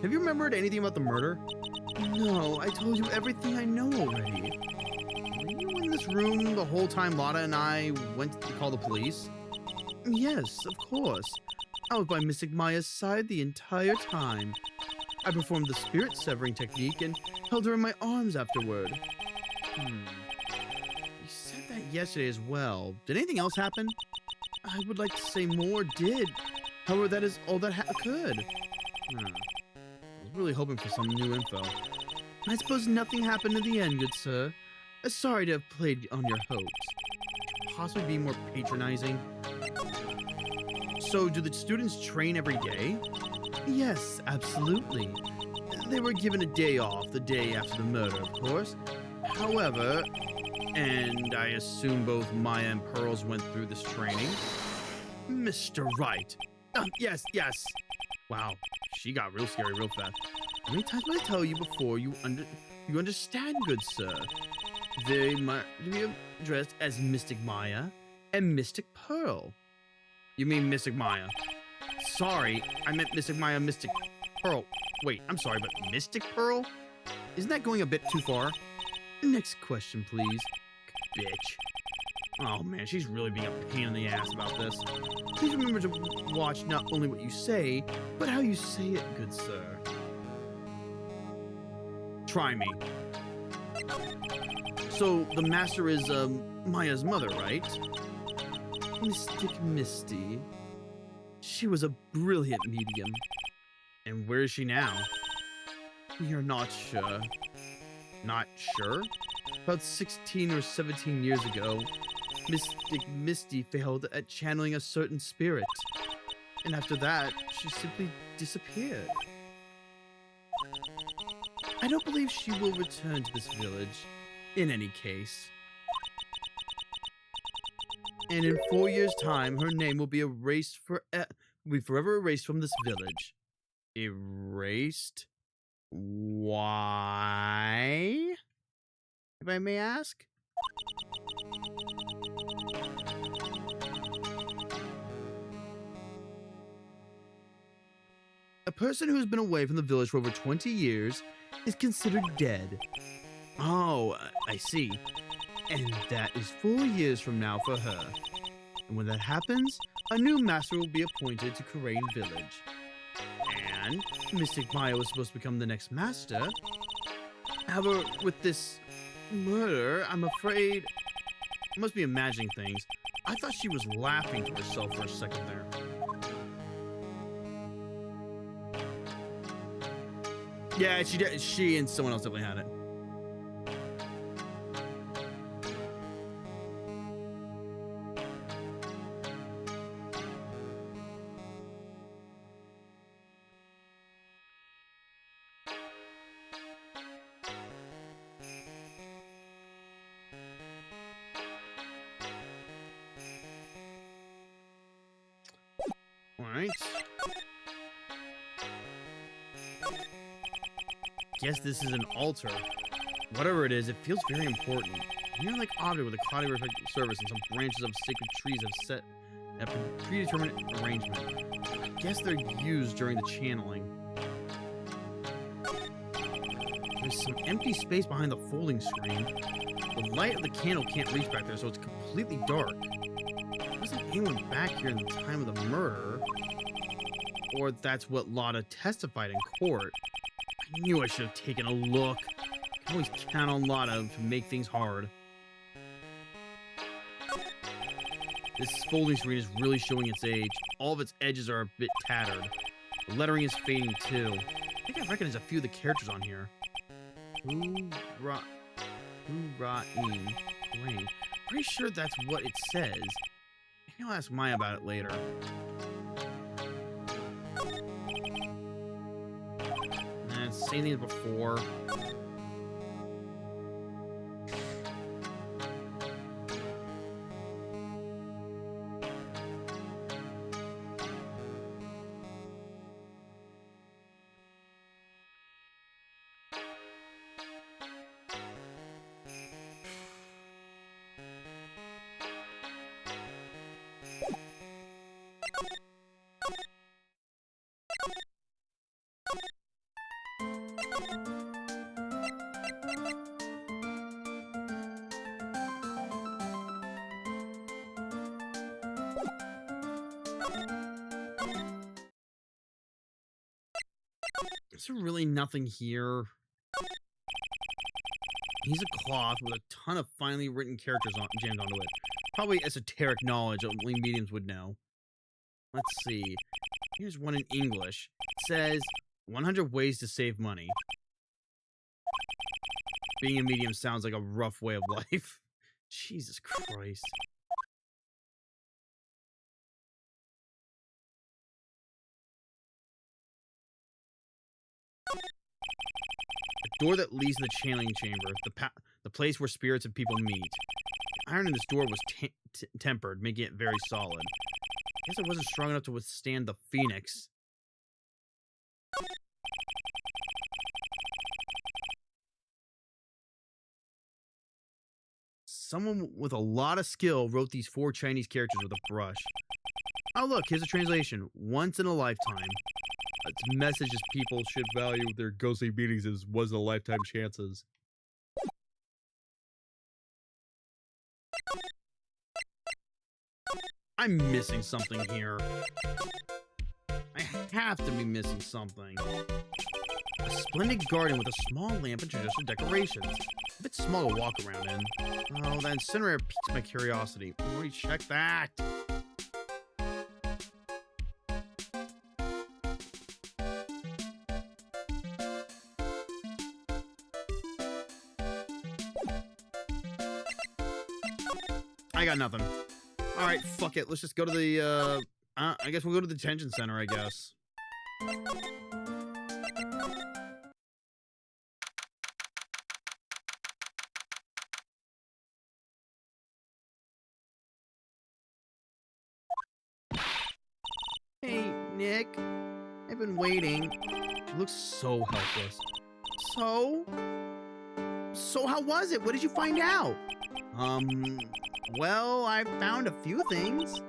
B: Have you remembered anything about the murder? No, I told you everything I know already. Were you in this room the whole time Lotta and I went to call the police? Yes, of course. I was by Mystic Maya's side the entire time. I performed the spirit severing technique and held her in my arms afterward. You said that yesterday as well. Did anything else happen? I would like to say more did. However, that is all that occurred. I was really hoping for some new info. I suppose nothing happened in the end, good sir. Sorry to have played on your hopes. Could you possibly be more patronizing? So, do the students train every day? Yes, absolutely. They were given a day off the day after the murder, of course. However, and I assume both Maya and Pearls went through this training. Mr. Wright. Yes. Wow, she got real scary real fast. How many times will I tell you before you understand, good sir? They might be addressed as Mystic Maya and Mystic Pearl. You mean Mystic Maya? Sorry, I meant Mystic Maya, Mystic Pearl. Wait, I'm sorry, but Mystic Pearl? Isn't that going a bit too far? Next question, please. Bitch. Oh man, she's really being a pain in the ass about this. Please remember to watch not only what you say, but how you say it, good sir. Try me. So, the master is, Maya's mother, right? Mystic Misty. She was a brilliant medium. And where is she now? We are not sure. Not sure? About 16 or 17 years ago, Mystic Misty failed at channeling a certain spirit. And after that, she simply disappeared. I don't believe she will return to this village, in any case. And in 4 years' time, her name will be erased will be forever erased from this village. Erased? Why? If I may ask? A person who's been away from the village for over 20 years is considered dead. Oh, I see. And that is 4 years from now for her. And when that happens, a new master will be appointed to Crane Village. And Mystic Maya was supposed to become the next master. However, with this murder, I'm afraid I must be imagining things. I thought she was laughing to herself for a second there. Yeah, she and someone else definitely had it. Alright. Guess this is an altar. Whatever it is, it feels very important. Near like object with a cloudy reflecting surface and some branches of sacred trees have set a predetermined arrangement. I guess they're used during the channeling. There's some empty space behind the folding screen. The light of the candle can't reach back there, so it's completely dark. There wasn't anyone back here in the time of the murder. Or that's what Lotta testified in court. I knew I should have taken a look. I can always count on Lotta to make things hard. This folding screen is really showing its age. All of its edges are a bit tattered. The lettering is fading too. I think I recognize a few of the characters on here. Hoorah-in. Rain. Pretty sure that's what it says. Maybe I'll ask Maya about it later. Same thing as before. Is there really nothing here? He's a cloth with a ton of finely written characters jammed onto it. Probably esoteric knowledge only mediums would know. Let's see. Here's one in English. It says, 100 ways to save money. Being a medium sounds like a rough way of life. Jesus Christ. A door that leads to the channeling chamber, the place where spirits and people meet. The iron in this door was tempered, making it very solid. I guess it wasn't strong enough to withstand the phoenix. Someone with a lot of skill wrote these 4 Chinese characters with a brush. Oh look, here's a translation. Once in a lifetime. Its message is people should value their ghostly meetings as once in a lifetime chances. I'm missing something here. I have to be missing something. A splendid garden with a small lamp and traditional decorations. A bit small to walk around in. Oh, that incinerator piques my curiosity. I already checked that. I got nothing. Alright, fuck it. Let's just go to the, I guess we'll go to the detention center, I guess.
A: Hey, Nick. I've been waiting.
B: She looks so helpless.
A: So? So how was it? What did you find out? Well, I found a few things.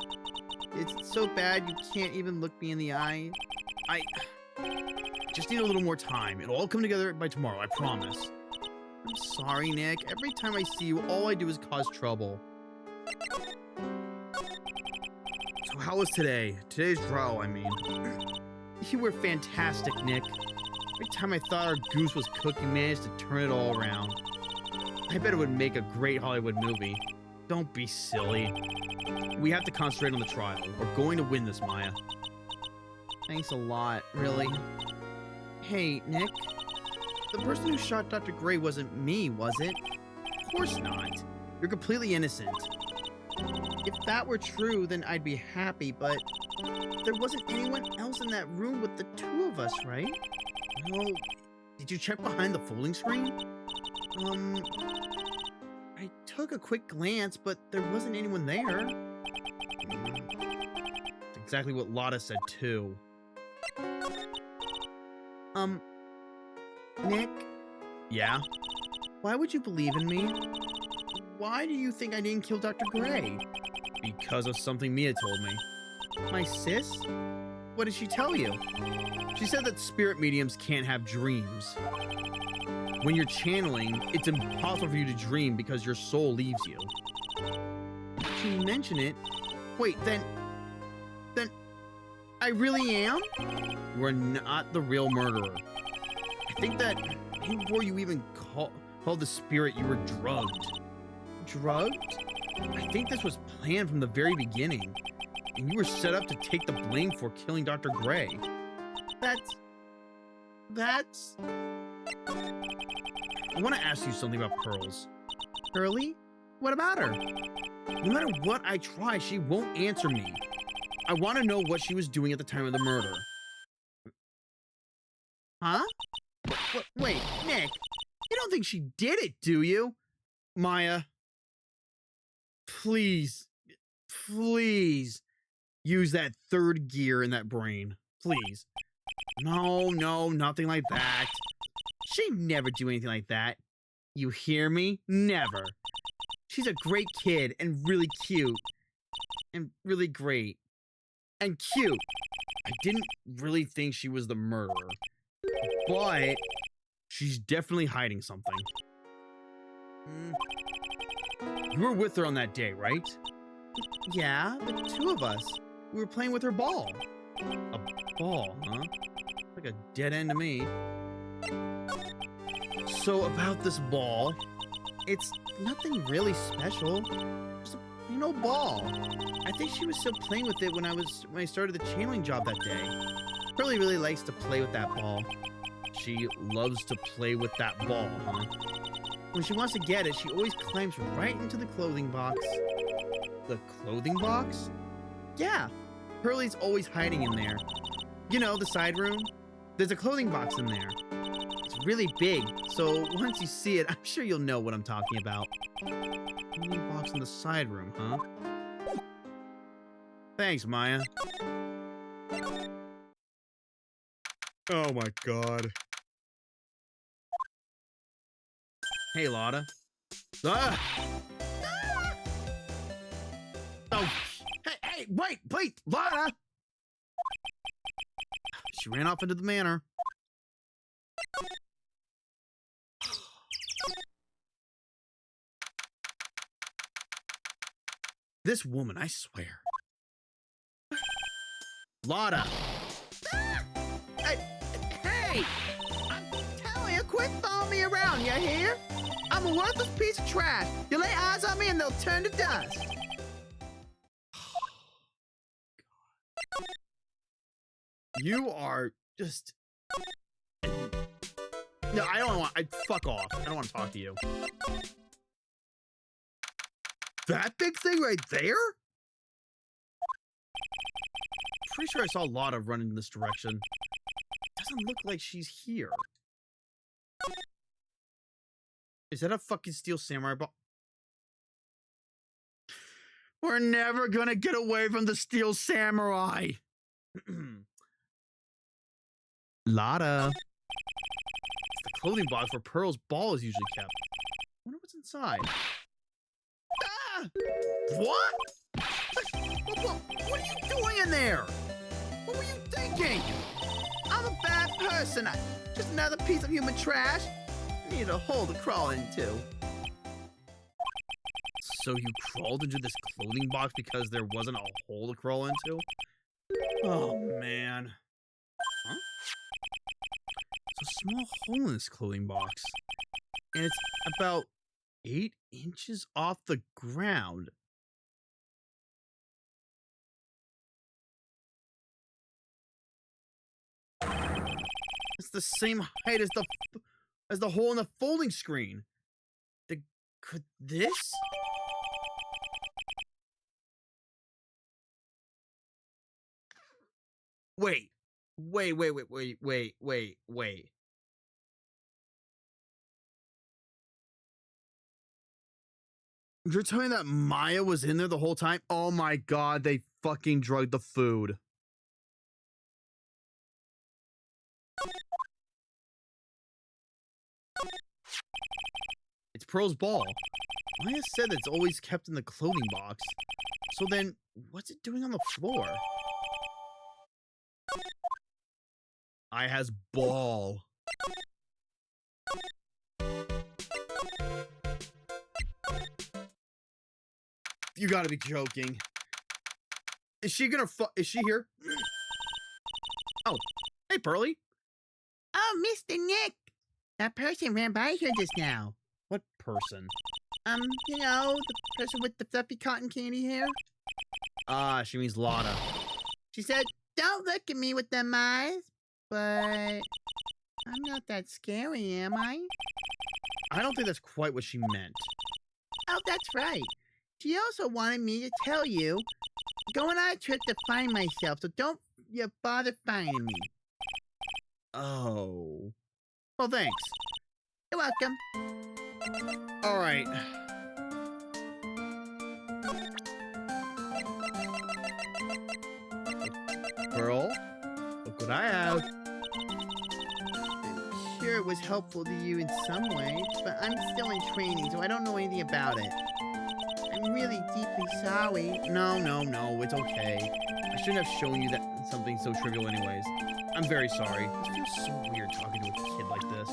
A: It's so bad you can't even look me in the eye.
B: I just need a little more time. It'll all come together by tomorrow, I promise.
A: I'm sorry, Nick. Every time I see you, all I do is cause trouble.
B: So how was today? Today's trial, I mean.
A: You were fantastic, Nick. Every time I thought our goose was cooked, you managed to turn it all around. I bet it would make a great Hollywood movie.
B: Don't be silly. We have to concentrate on the trial. We're going to win this, Maya.
A: Thanks a lot, really. Hey, Nick. The person who shot Dr. Gray wasn't me, was it?
B: Of course not. You're completely innocent.
A: If that were true, then I'd be happy, but there wasn't anyone else in that room with the two of us, right?
B: Well, did you check behind the folding screen?
A: I took a quick glance, but there wasn't anyone there.
B: That's exactly what Lotta said, too.
A: Nick?
B: Yeah?
A: Why would you believe in me? Why do you think I didn't kill Dr. Gray?
B: Because of something Mia told me.
A: My sis? What did she tell you?
B: She said that spirit mediums can't have dreams. When you're channeling, it's impossible for you to dream because your soul leaves you.
A: She mentioned it. Wait, then I really am?
B: You are not the real murderer. I think that before you even called the spirit, you were drugged.
A: Drugged?
B: I think this was planned from the very beginning. And you were set up to take the blame for killing Dr. Gray.
A: That's...
B: I want to ask you something about Pearls.
A: Pearly? What about her?
B: No matter what I try, she won't answer me. I want to know what she was doing at the time of the murder.
A: Huh? Wait, Nick, you don't think she did it, do you?
B: Maya, please use that third gear in that brain. Please. No, nothing like that.
A: She'd never do anything like that.
B: You hear me? Never.
A: She's a great kid and really cute. And really great. And cute.
B: I didn't really think she was the murderer. But she's definitely hiding something. You were with her on that day, right?
A: Yeah, the two of us. We were playing with her ball.
B: A ball, huh? Like a dead end to me. So about this ball,
A: it's nothing really special. Just a plain old ball. I think she was still playing with it when I started the channeling job that day. Pearly really likes to play with that ball.
B: She loves to play with that ball, huh?
A: When she wants to get it, she always climbs right into the clothing box.
B: The clothing box?
A: Yeah. Pearly's always hiding in there. You know, the side room? There's a clothing box in there. It's really big, so once you see it, I'm sure you'll know what I'm talking about.
B: Clothing box in the side room, huh? Thanks, Maya. Oh my god. Hey, Lotta. Ah!
A: Oh, hey, wait, Lotta!
B: She ran off into the manor. This woman, I swear. Lotta!
A: Hey! I'm telling you, quit throwing me around, you hear? I'm a worthless piece of trash. You lay eyes on me and they'll turn to dust.
B: You are just... No, I don't want... fuck off. I don't want to talk to you. That big thing right there? pretty sure I saw Lotta running in this direction. Doesn't look like she's here. Is that a fucking steel samurai ball? We're never gonna get away from the steel samurai. Lotta. It's the clothing box where Pearl's ball is usually kept. I wonder what's inside. Ah! What? What are you doing in there? What were you thinking?
C: I'm a bad person. Just another piece of human trash. I need a hole to crawl into.
B: So you crawled into this clothing box because there wasn't a hole to crawl into? Oh, man. Huh? There's a small hole in this clothing box. And it's about 8 inches off the ground. It's the same height as the hole in the folding screen. Could this? Wait. You're telling me that Maya was in there the whole time? Oh my god, they fucking drugged the food. It's Pearl's ball. Maya said that it's always kept in the clothing box. So then, what's it doing on the floor? I has ball. You gotta be joking. Is she gonna is she here? Oh, hey, Pearly.
C: Oh, Mr. Nick. That person ran by here just now.
B: What person?
C: You know, the person with the fluffy cotton candy hair.
B: Ah, she means Lotta.
C: She said, "Don't look at me with them eyes." But I'm not that scary, am I?
B: I don't think that's quite what she meant.
C: Oh, that's right. She also wanted me to tell you, going on a trip to find myself, so don't you bother finding me.
B: Oh. Well, thanks.
C: You're welcome.
B: All right. Pearl, look what I have.
C: I'm sure it was helpful to you in some way, but I'm still in training, so I don't know anything about it. I'm really deeply sorry.
B: No, it's okay. I shouldn't have shown you that something so trivial anyways. I'm very sorry. It feels so weird talking to a kid like this.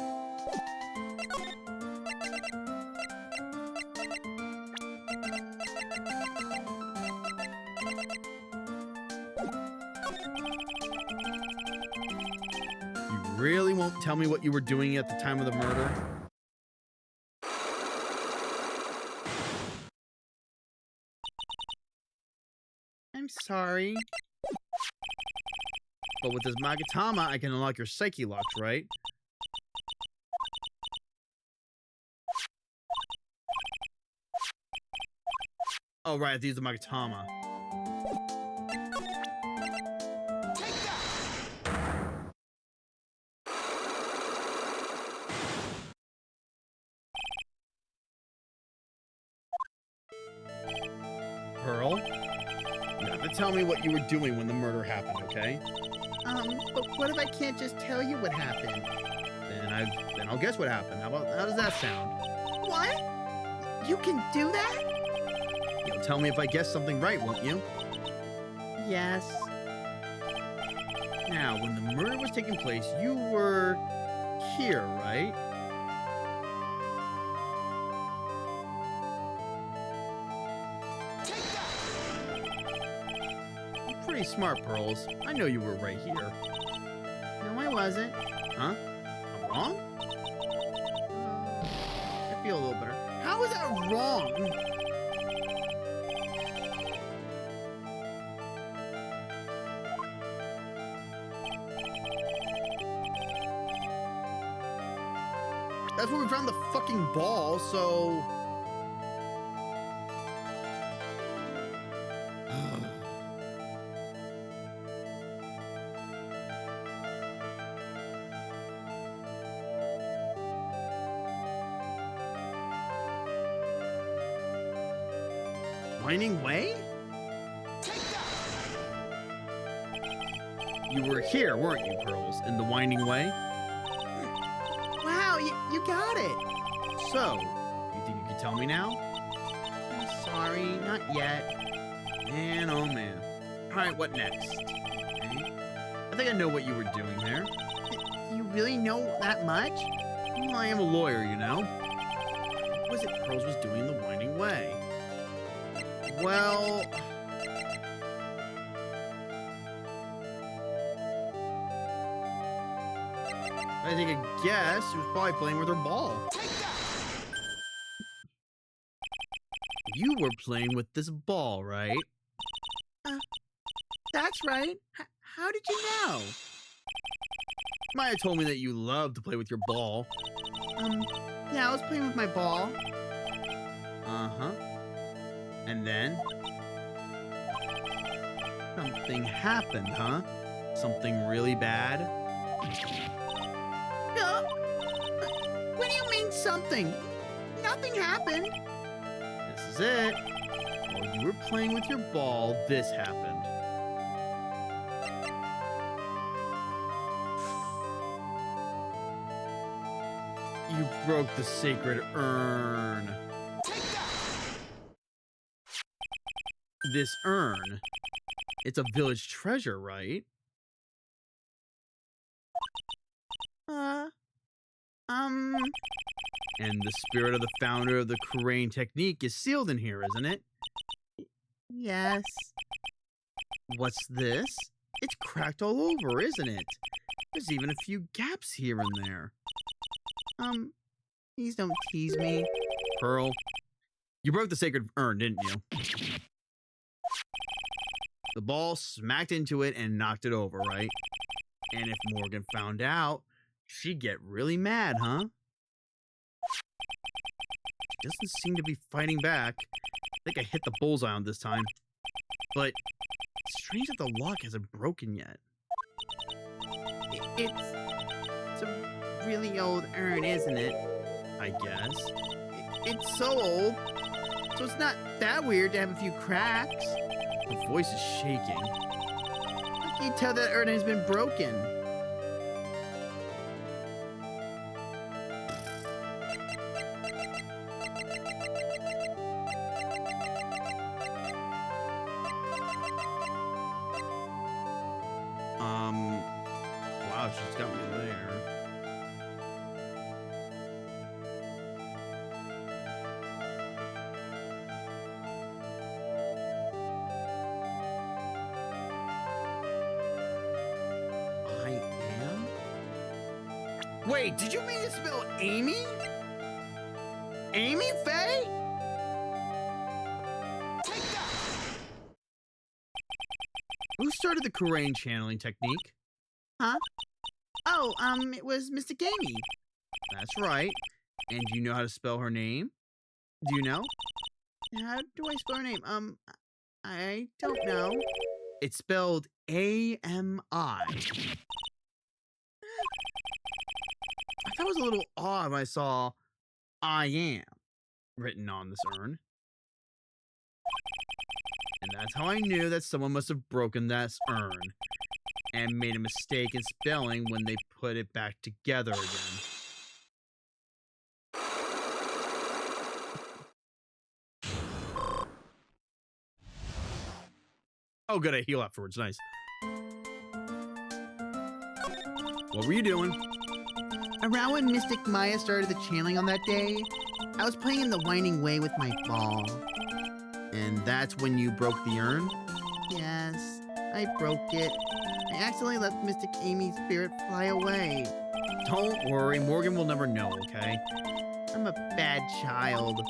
B: You really won't tell me what you were doing at the time of the murder?
C: I'm sorry.
B: But with this Magatama, I can unlock your psyche locks, right? Oh, right, these are Magatama. Pearl? You have to tell me what you were doing when the murder happened, okay?
C: But what if I can't just tell you what happened?
B: Then I'll guess what happened. How does that sound?
C: What? You can do that?
B: You'll tell me if I guess something right, won't you?
C: Yes.
B: Now, when the murder was taking place, you were here, right? You're pretty smart, Pearls. I know you were right here.
C: No, I wasn't.
B: Huh? I'm wrong?
C: I feel a little better.
B: How is that wrong? That's where we found the fucking ball, so... Winding Way? You were here, weren't you, Pearls, in the Winding Way?
C: Wow, you got it.
B: So, you think you can tell me now?
C: I'm sorry, not yet.
B: Man, oh man. Alright, what next? Okay. I think I know what you were doing there.
C: You really know that much?
B: Well, I am a lawyer, you know. What was it Pearls was doing in the Winding Way? Well... I think a guess she was probably playing with her ball. You were playing with this ball, right?
C: That's right. How did you know?
B: Maya told me that you love to play with your ball.
C: Yeah, I was playing with my ball.
B: Uh-huh. And then? Something happened, huh? Something really bad?
C: What do you mean something? Nothing happened.
B: This is it. While you were playing with your ball, this happened. You broke the sacred urn. This urn, it's a village treasure, right? And the spirit of the founder of the Crane technique is sealed in here, isn't it?
C: Yes.
B: What's this? It's cracked all over, isn't it? There's even a few gaps here and there.
C: Please don't tease me.
B: Pearl, you broke the sacred urn, didn't you? The ball smacked into it and knocked it over, right? And if Morgan found out, she'd get really mad, huh? She doesn't seem to be fighting back. I think I hit the bullseye on this time. But it's strange that the lock hasn't broken yet.
C: It's a really old urn, isn't it?
B: I guess.
C: It's so old, so it's not that weird to have a few cracks.
B: Her voice is shaking.
C: How can you tell that urn has been broken?
B: Wow, she's got me there. I am? Wait, did you mean to spell Amy? Amy Faye? Who started the Korean channeling technique?
C: Huh? Oh, it was Mystic Amy.
B: That's right. And do you know how to spell her name? Do you know?
C: How do I spell her name? I don't know.
B: It's spelled A-M-I. I thought it was a little odd when I saw I am written on this urn. And that's how I knew that someone must have broken that urn and made a mistake in spelling when they put it back together again. Oh, good, I heal afterwards. Nice. What were you doing?
C: Around when Mystic Maya started the channeling on that day, I was playing in the Winding Way with my ball.
B: And that's when you broke the urn?
C: Yes, I broke it. I accidentally let Mystic Amy's spirit fly away.
B: Don't worry, Morgan will never know, okay?
C: I'm a bad child.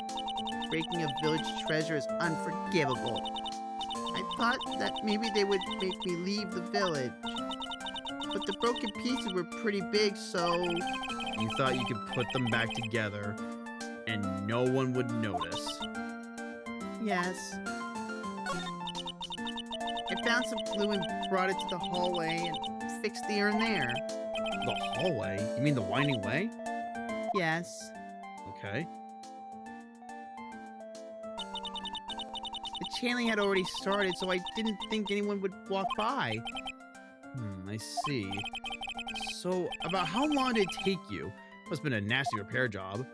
C: Breaking a village treasure is unforgivable. I thought that maybe they would make me leave the village. But the broken pieces were pretty big, so...
B: You thought you could put them back together, and no one would notice.
C: Yes. I found some glue and brought it to the hallway and fixed the urn there.
B: The hallway? You mean the Winding Way?
C: Yes.
B: Okay.
C: The
B: channeling had already started, so I didn't think anyone would walk by. I see. So, about how long did it take you? Must have been a nasty repair job.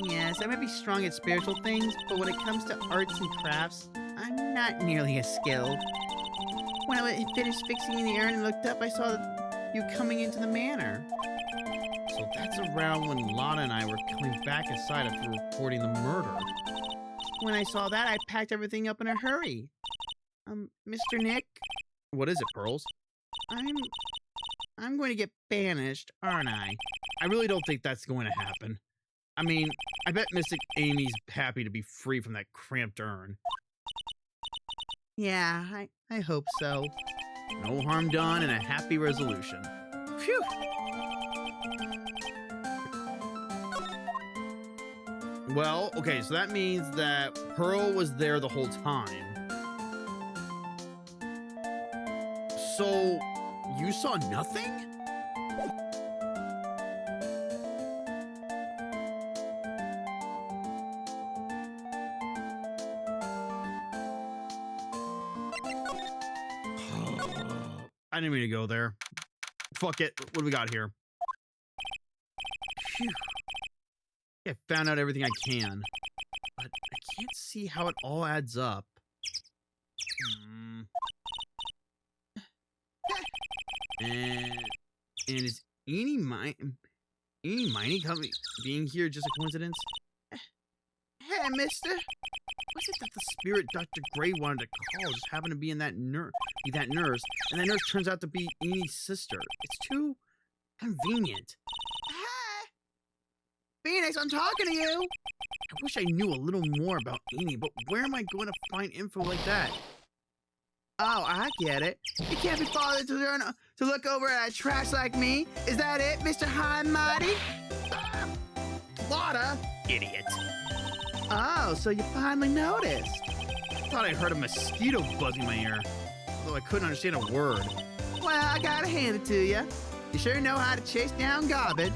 B: Yes, I might be strong at spiritual things, but when it comes to arts and crafts, I'm not nearly as skilled. When I finished fixing the urn and looked up, I saw you coming into the manor. So that's around when Lana and I were coming back inside after reporting the murder. When I saw that, I packed everything up in a hurry. Mr. Nick? What is it, Pearls? I'm going to get banished, aren't I? I really don't think that's going to happen. I mean, I bet Mystic Amy's happy to be free from that cramped urn. Yeah, I hope so. No harm done and a happy resolution. Phew! Well, okay, so that means that Pearl was there the whole time. So, you saw nothing? I didn't mean to go there. Fuck it. What do we got here? Phew. I found out everything I can, but I can't see how it all adds up. And is Eeny Miny coming being here just a coincidence? Hey, mister. Was it that the spirit Dr. Gray wanted to call just happened to be in that nurse, and that nurse turns out to be Eeny's sister? It's too convenient. Hey! Phoenix, I'm talking to you! I wish I knew a little more about Eeny, but where am I going to find info like that? Oh, I get it. You can't be bothered to look over at trash like me. Is that it, Mr. High and Mighty? Lotta! Idiot. Oh, so you finally noticed. I thought I heard a mosquito buzzing my ear, although I couldn't understand a word. Well, I gotta hand it to you. You sure know how to chase down garbage.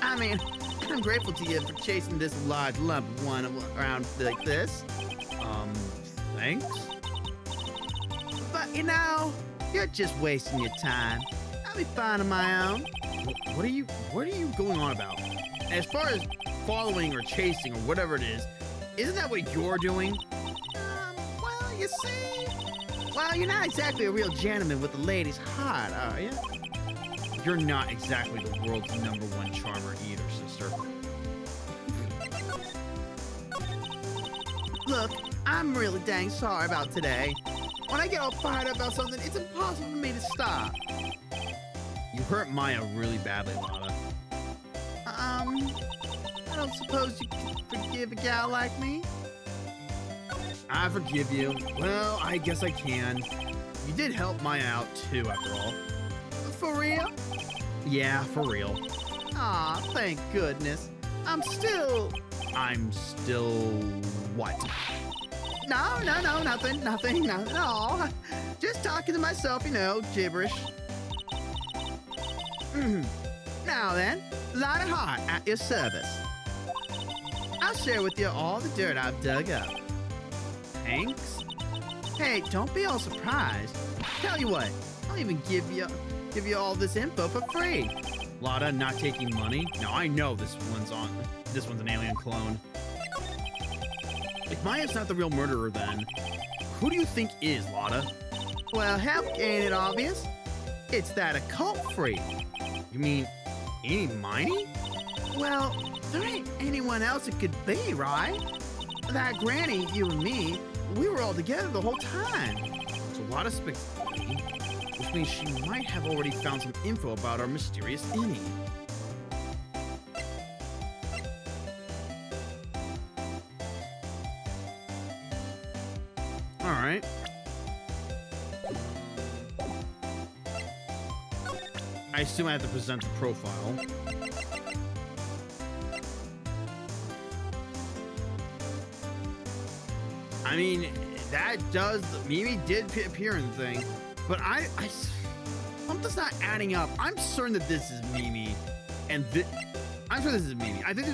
B: I mean, I'm grateful to you for chasing this large lump of one around like this. Thanks? But, you know, you're just wasting your time. I'll be fine on my own. What are you going on about? As far as following or chasing or whatever it is, isn't that what you're doing? Well, you see... Well, you're not exactly a real gentleman with the lady's heart, are you? You're not exactly the world's #1 charmer either, sister. Look, I'm really dang sorry about today. When I get all fired up about something, it's impossible for me to stop. You hurt Maya really badly, Lotta. I don't suppose you can forgive a gal like me? I forgive you. Well, I guess I can. You did help Maya out too, after all. For real? Yeah, for real. Aw, thank goodness. I'm still what? No, nothing at all. Just talking to myself, you know, gibberish. Now then, light of heart at your service. I'll share with you all the dirt I've dug up. Thanks? Hey, don't be all surprised. Tell you what, I'll even give you all this info for free. Lotta, not taking money? Now I know this one's an alien clone. If Maya's not the real murderer, then who do you think is, Lotta? Well, help ain't it obvious? It's that occult freak. You mean Eeny Miny? Well, there ain't anyone else it could be, right? That granny, you and me, we were all together the whole time. So Lotta suspects Eeny, which means she might have already found some info about our mysterious Eeny. Alright. I assume I have to present the profile. I mean, that does... Mimi did appear in the thing, but something's not adding up. I'm certain that this is Mimi, and I'm sure this is Mimi. I think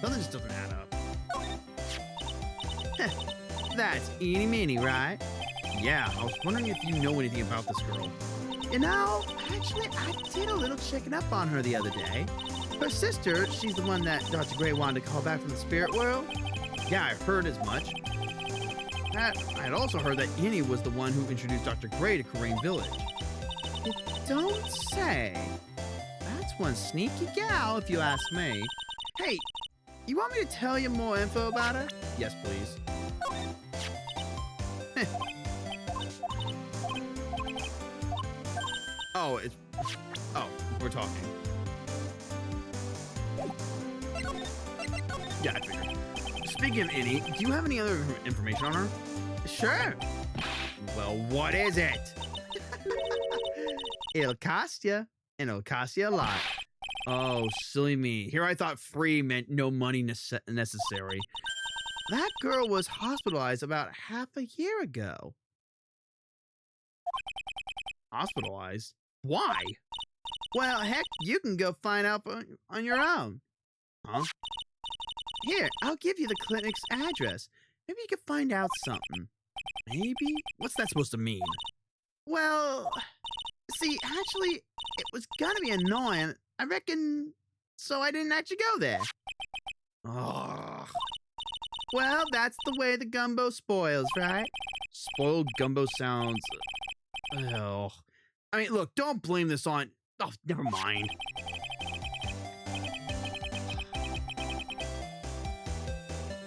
B: something just doesn't add up. That's Eeny Meeny, right? Yeah, I was wondering if you know anything about this girl.
C: You know, actually, I did a little checking up on her the other day. Her sister, she's the one that Dr. Gray wanted to call back from the spirit world.
B: Yeah, I heard as much. I had also heard that Annie was the one who introduced Dr. Gray to Korean Village.
C: You don't say. That's one sneaky gal, if you ask me. Hey, you want me to tell you more info about her?
B: Yes, please. Oh, we're talking. Yeah, I figured. Speaking of Annie, do you have any other information on her?
C: Sure.
B: Well, what is it?
C: It'll cost you, and it'll cost you a lot.
B: Oh, silly me. Here I thought free meant no money necessary.
C: That girl was hospitalized about half a year ago.
B: Hospitalized? Why?
C: Well, heck, you can go find out on your own.
B: Huh?
C: Here, I'll give you the clinic's address. Maybe you can find out something.
B: Maybe? What's that supposed to mean?
C: Well, see, actually, it was gonna be annoying, I reckon, so I didn't actually go there.
B: Ugh.
C: Well, that's the way the gumbo spoils, right?
B: Spoiled gumbo sounds... Oh. I mean, look, don't blame this on... Oh, never mind.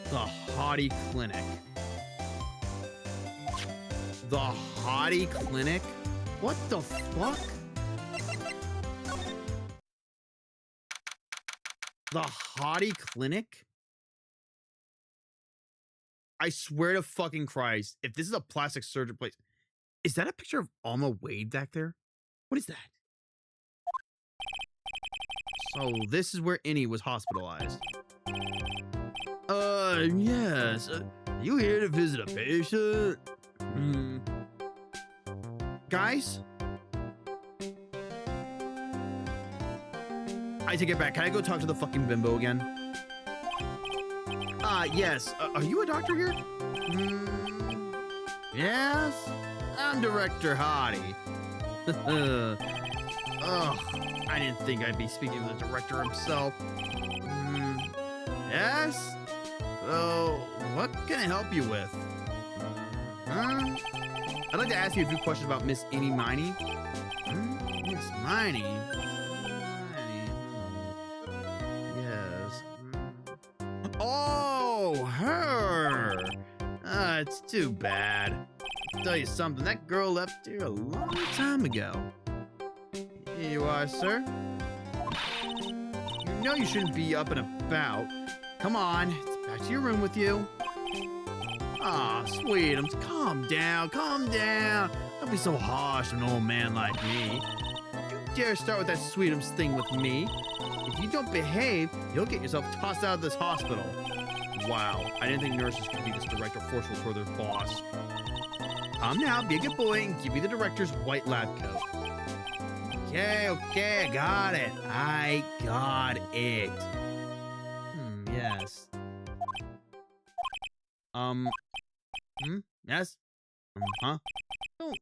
B: The Hottie Clinic. The Hottie Clinic? What the fuck? The Hottie Clinic? I swear to fucking Christ, if this is a plastic surgery place, is that a picture of Alma Wade back there? What is that? So this is where Innie was hospitalized. Yes. You here to visit a patient? Guys? I take it back. Can I go talk to the fucking bimbo again? Yes. Are you a doctor here? Yes. I'm Director Hottie. Ugh. I didn't think I'd be speaking to the director himself. Yes? So, what can I help you with? I'd like to ask you a few questions about Miss Eeny Miney. Miss Miney? Yes. Oh, her! It's too bad. I'll tell you something, that girl left here a long time ago. Here you are, sir. You know you shouldn't be up and about. Come on, it's back to your room with you. Ah, sweetums, calm down, calm down. Don't be so harsh on an old man like me. Don't you dare start with that sweetums thing with me. If you don't behave, you'll get yourself tossed out of this hospital. Wow, I didn't think nurses could be this direct or forceful toward their boss. Come now, be a good boy and give me the director's white lab coat. Okay, I got it. I got it. Yes. Yes? Huh? Oh,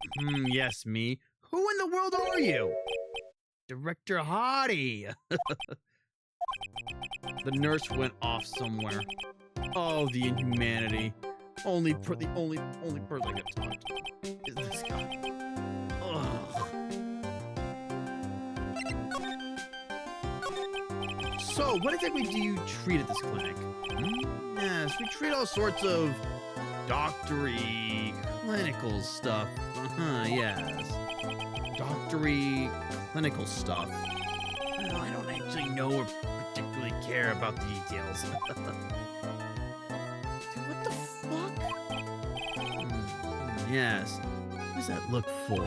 B: yes, me. Who in the world are you? Director Hottie. The nurse went off somewhere. Oh, the inhumanity. The only person I can talk to is this guy. Ugh. So, what exactly do you treat at this clinic? Yes, we treat all sorts of doctory, clinical stuff. Yes. Doctory, clinical stuff. Well, I don't actually know or particularly care about the details. Dude, what the fuck? Yes. What does that look for?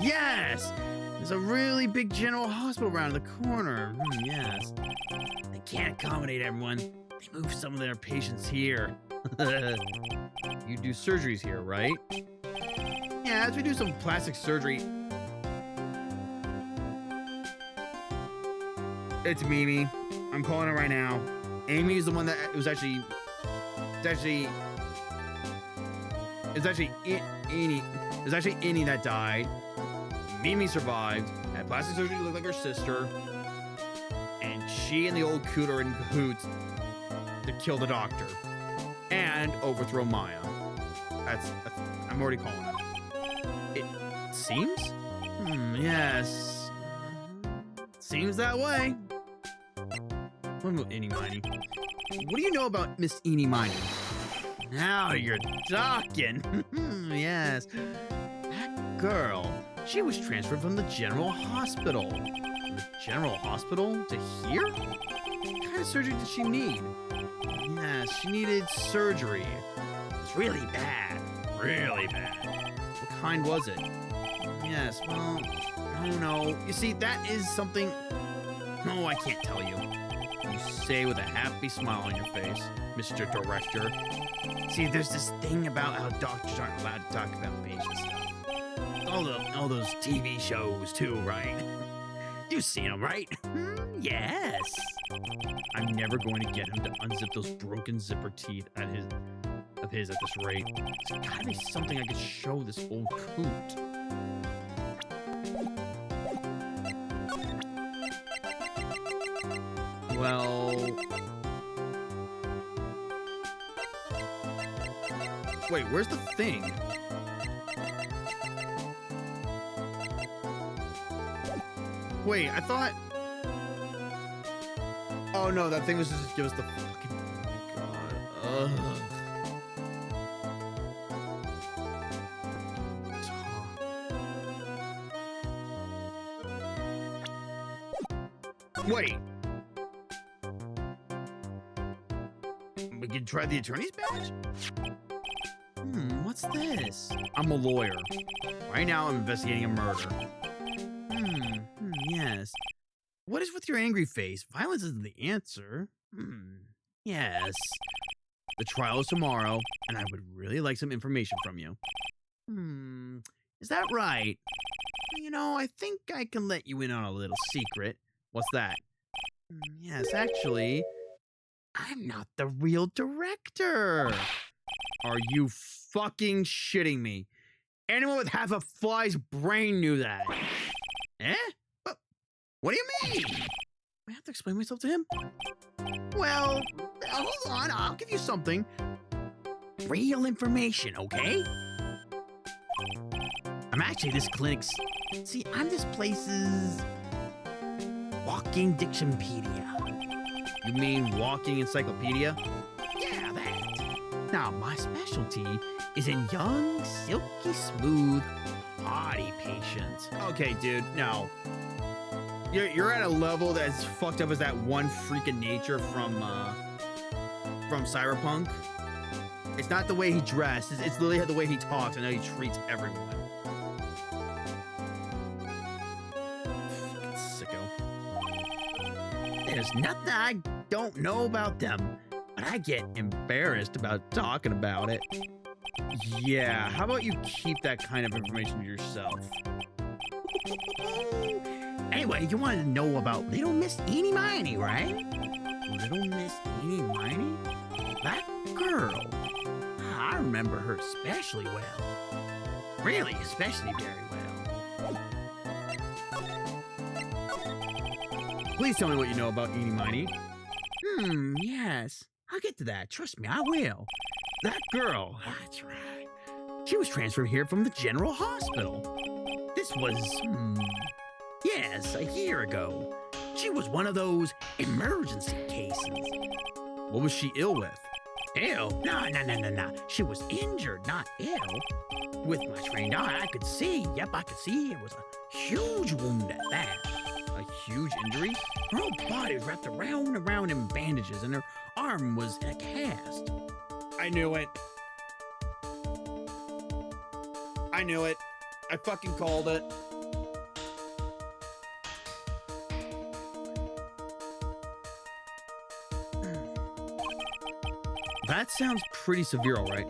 B: Yes! There's a really big general hospital around the corner. Yes. They can't accommodate everyone. They move some of their patients here. You do surgeries here, right? Yeah, as we do some plastic surgery. It's Mimi. I'm calling her right now. Amy is the one that was actually It's actually Annie. There's actually Annie that died. Mimi survived, had plastic surgery to look like her sister, and she and the old coot are in cahoots to kill the doctor and overthrow Maya. That's I'm already calling it. It seems? Yes. Seems that way. What about Eenie Miney? What do you know about Miss Eenie Miney? Now you're talking. Yes. That girl, she was transferred from the General Hospital. From the General Hospital to here? What kind of surgery did she need? Yes, she needed surgery. It's really bad. Really bad. What kind was it? Yes, well, I don't know. You see, that is something... No, I can't tell you. You say with a happy smile on your face, Mr. Director. See, there's this thing about how doctors aren't allowed to talk about patient stuff. All those TV shows, too, right? You've seen them, right? Yes. I'm never going to get him to unzip those broken zipper teeth of his at this rate. There's gotta be something I could show this old coot. Well... Wait, where's the thing? Wait, I thought... Oh no, that thing was just to give us the fucking... Oh my god. Wait. We can try the attorney's badge? What's this? I'm a lawyer. Right now I'm investigating a murder. Yes. What is with your angry face? Violence isn't the answer. Yes. The trial is tomorrow, and I would really like some information from you. Is that right? You know, I think I can let you in on a little secret. What's that? Yes, actually, I'm not the real director. Are you fucking shitting me? Anyone with half a fly's brain knew that. Eh? What do you mean? I have to explain myself to him? Well, hold on, I'll give you something. Real information, okay? I'm actually this clinic's... See, I'm this place's... walking dictionpedia. You mean walking encyclopedia? Yeah, that. Now, my specialty is in young, silky smooth body patients. Okay, dude, no. You're at a level that's fucked up as that one freak of nature from Cyberpunk. It's not the way he dresses, it's literally the way he talks and how he treats everyone. Fucking sicko. There's nothing I don't know about them, but I get embarrassed about talking about it. Yeah, how about you keep that kind of information to yourself? Anyway, you wanted to know about Little Miss Eenie Miney, right? Little Miss Eenie Miney? That girl. I remember her especially well. Really, especially very well. Please tell me what you know about Eenie Miney. Yes. I'll get to that. Trust me, I will. That girl. That's right. She was transferred here from the General Hospital. This was, yes, a year ago. She was one of those emergency cases. What was she ill with? Ill? No. She was injured, not ill. With my trained eye, I could see. Yep, I could see it was a huge wound at that. A huge injury? Her whole body was wrapped around and around in bandages, and her arm was in a cast. I knew it. I knew it. I fucking called it. That sounds pretty severe, all right.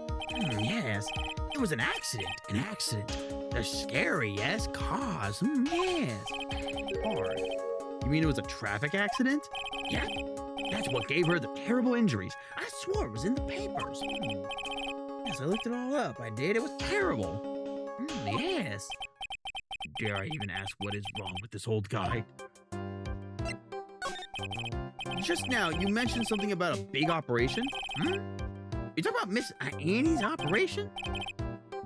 B: Yes, it was an accident. An accident. They're scary, yes. Cause, yes. Hard. You mean it was a traffic accident? Yeah, that's what gave her the terrible injuries. I swore it was in the papers. Yes, I looked it all up. I did. It was terrible. Yes. Dare I even ask what is wrong with this old guy? Just now, you mentioned something about a big operation? You talking about Miss Annie's operation?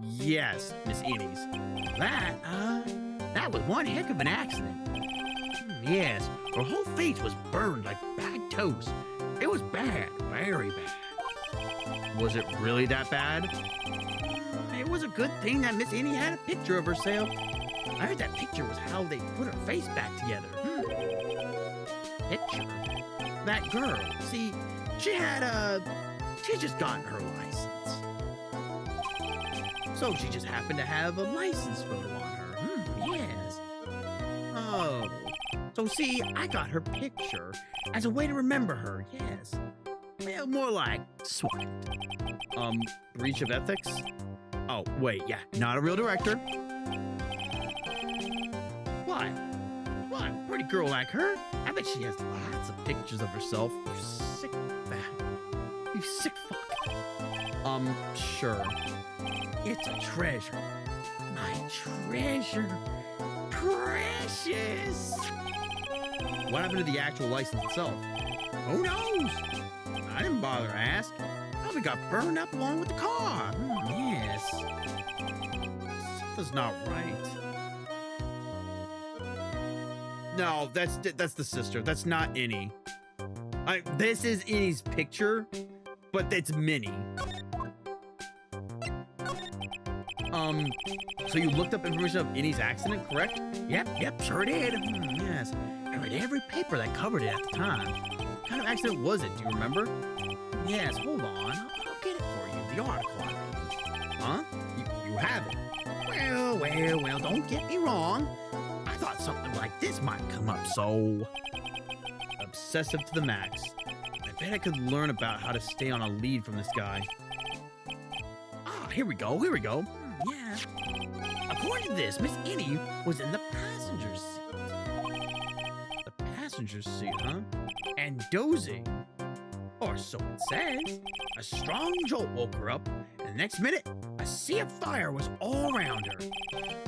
B: Yes, Miss Annie's. That was one heck of an accident. Yes, her whole face was burned like bad toast. It was bad, very bad. Was it really that bad? It was a good thing that Miss Annie had a picture of herself. I heard that picture was how they put her face back together. Picture? That girl. See, she had just gotten her license. So she just happened to have a license photo on her. Yes. Oh. So see, I got her picture as a way to remember her, yes. Well, more like swiped. Breach of ethics? Oh, wait, yeah, not a real director. What? What? Pretty girl like her? I bet she has lots of pictures of herself. You sick bag. You sick fuck. Sure. It's a treasure. My treasure. Precious. What happened to the actual license itself? Who knows? I didn't bother to ask. Probably got burned up along with the car. Yes. Something's not right. No, that's the sister. That's not Innie. This is Innie's picture, but it's Minnie. So you looked up information of Innie's accident, correct? Yep, sure did. Yes. I read every paper that covered it at the time. What kind of accident was it? Do you remember? Yes, hold on. I'll get it for you. The article, I mean. Huh? You have it? Well, don't get me wrong. I thought something like this might come up, so... Obsessive to the max. I bet I could learn about how to stay on a lead from this guy. Ah, here we go. Yeah. According to this, Miss Innie was in the passenger seat. The passenger seat, huh? And dozing. Or so it says. A strong jolt woke her up, and the next minute, a sea of fire was all around her.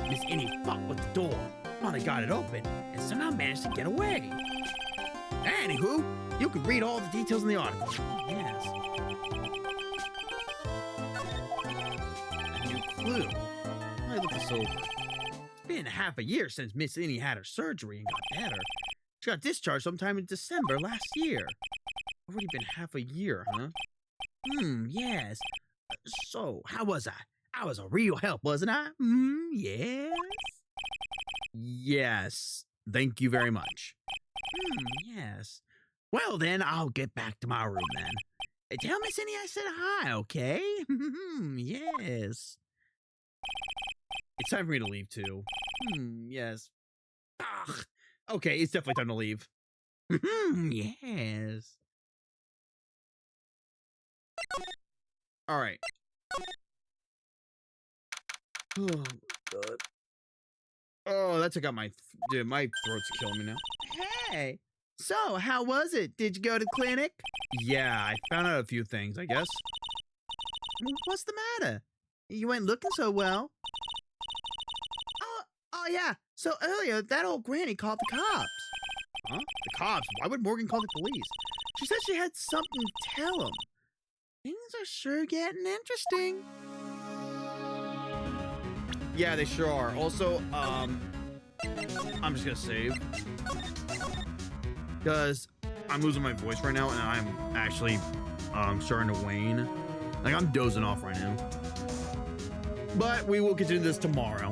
B: Miss Innie fought with the door, finally got it open, and somehow managed to get away. Anywho, you can read all the details in the article. Yes. A new clue. Let me look this over. It's been half a year since Miss Innie had her surgery and got better. She got discharged sometime in December last year. Already been half a year, huh? Yes. So, how was I? I was a real help, wasn't I? Yes. Yes. Thank you very much. Yes. Well, then, I'll get back to my room, then. Tell Miss Innie I said hi, okay? Yes. It's time for me to leave, too. Yes. Ugh. Okay, it's definitely time to leave. Yes. All right. Oh, God. Oh, that took out my... Dude, my throat's killing me now. Hey! So, how was it? Did you go to clinic? Yeah, I found out a few things, I guess. What's the matter? You ain't looking so well. Oh yeah. So earlier, that old granny called the cops. Huh? The cops? Why would Morgan call the police? She said she had something to tell them. Things are sure getting interesting. Yeah, they sure are. Also, I'm just gonna save. Because I'm losing my voice right now, and I'm actually starting to wane. Like, I'm dozing off right now. But we will continue this tomorrow.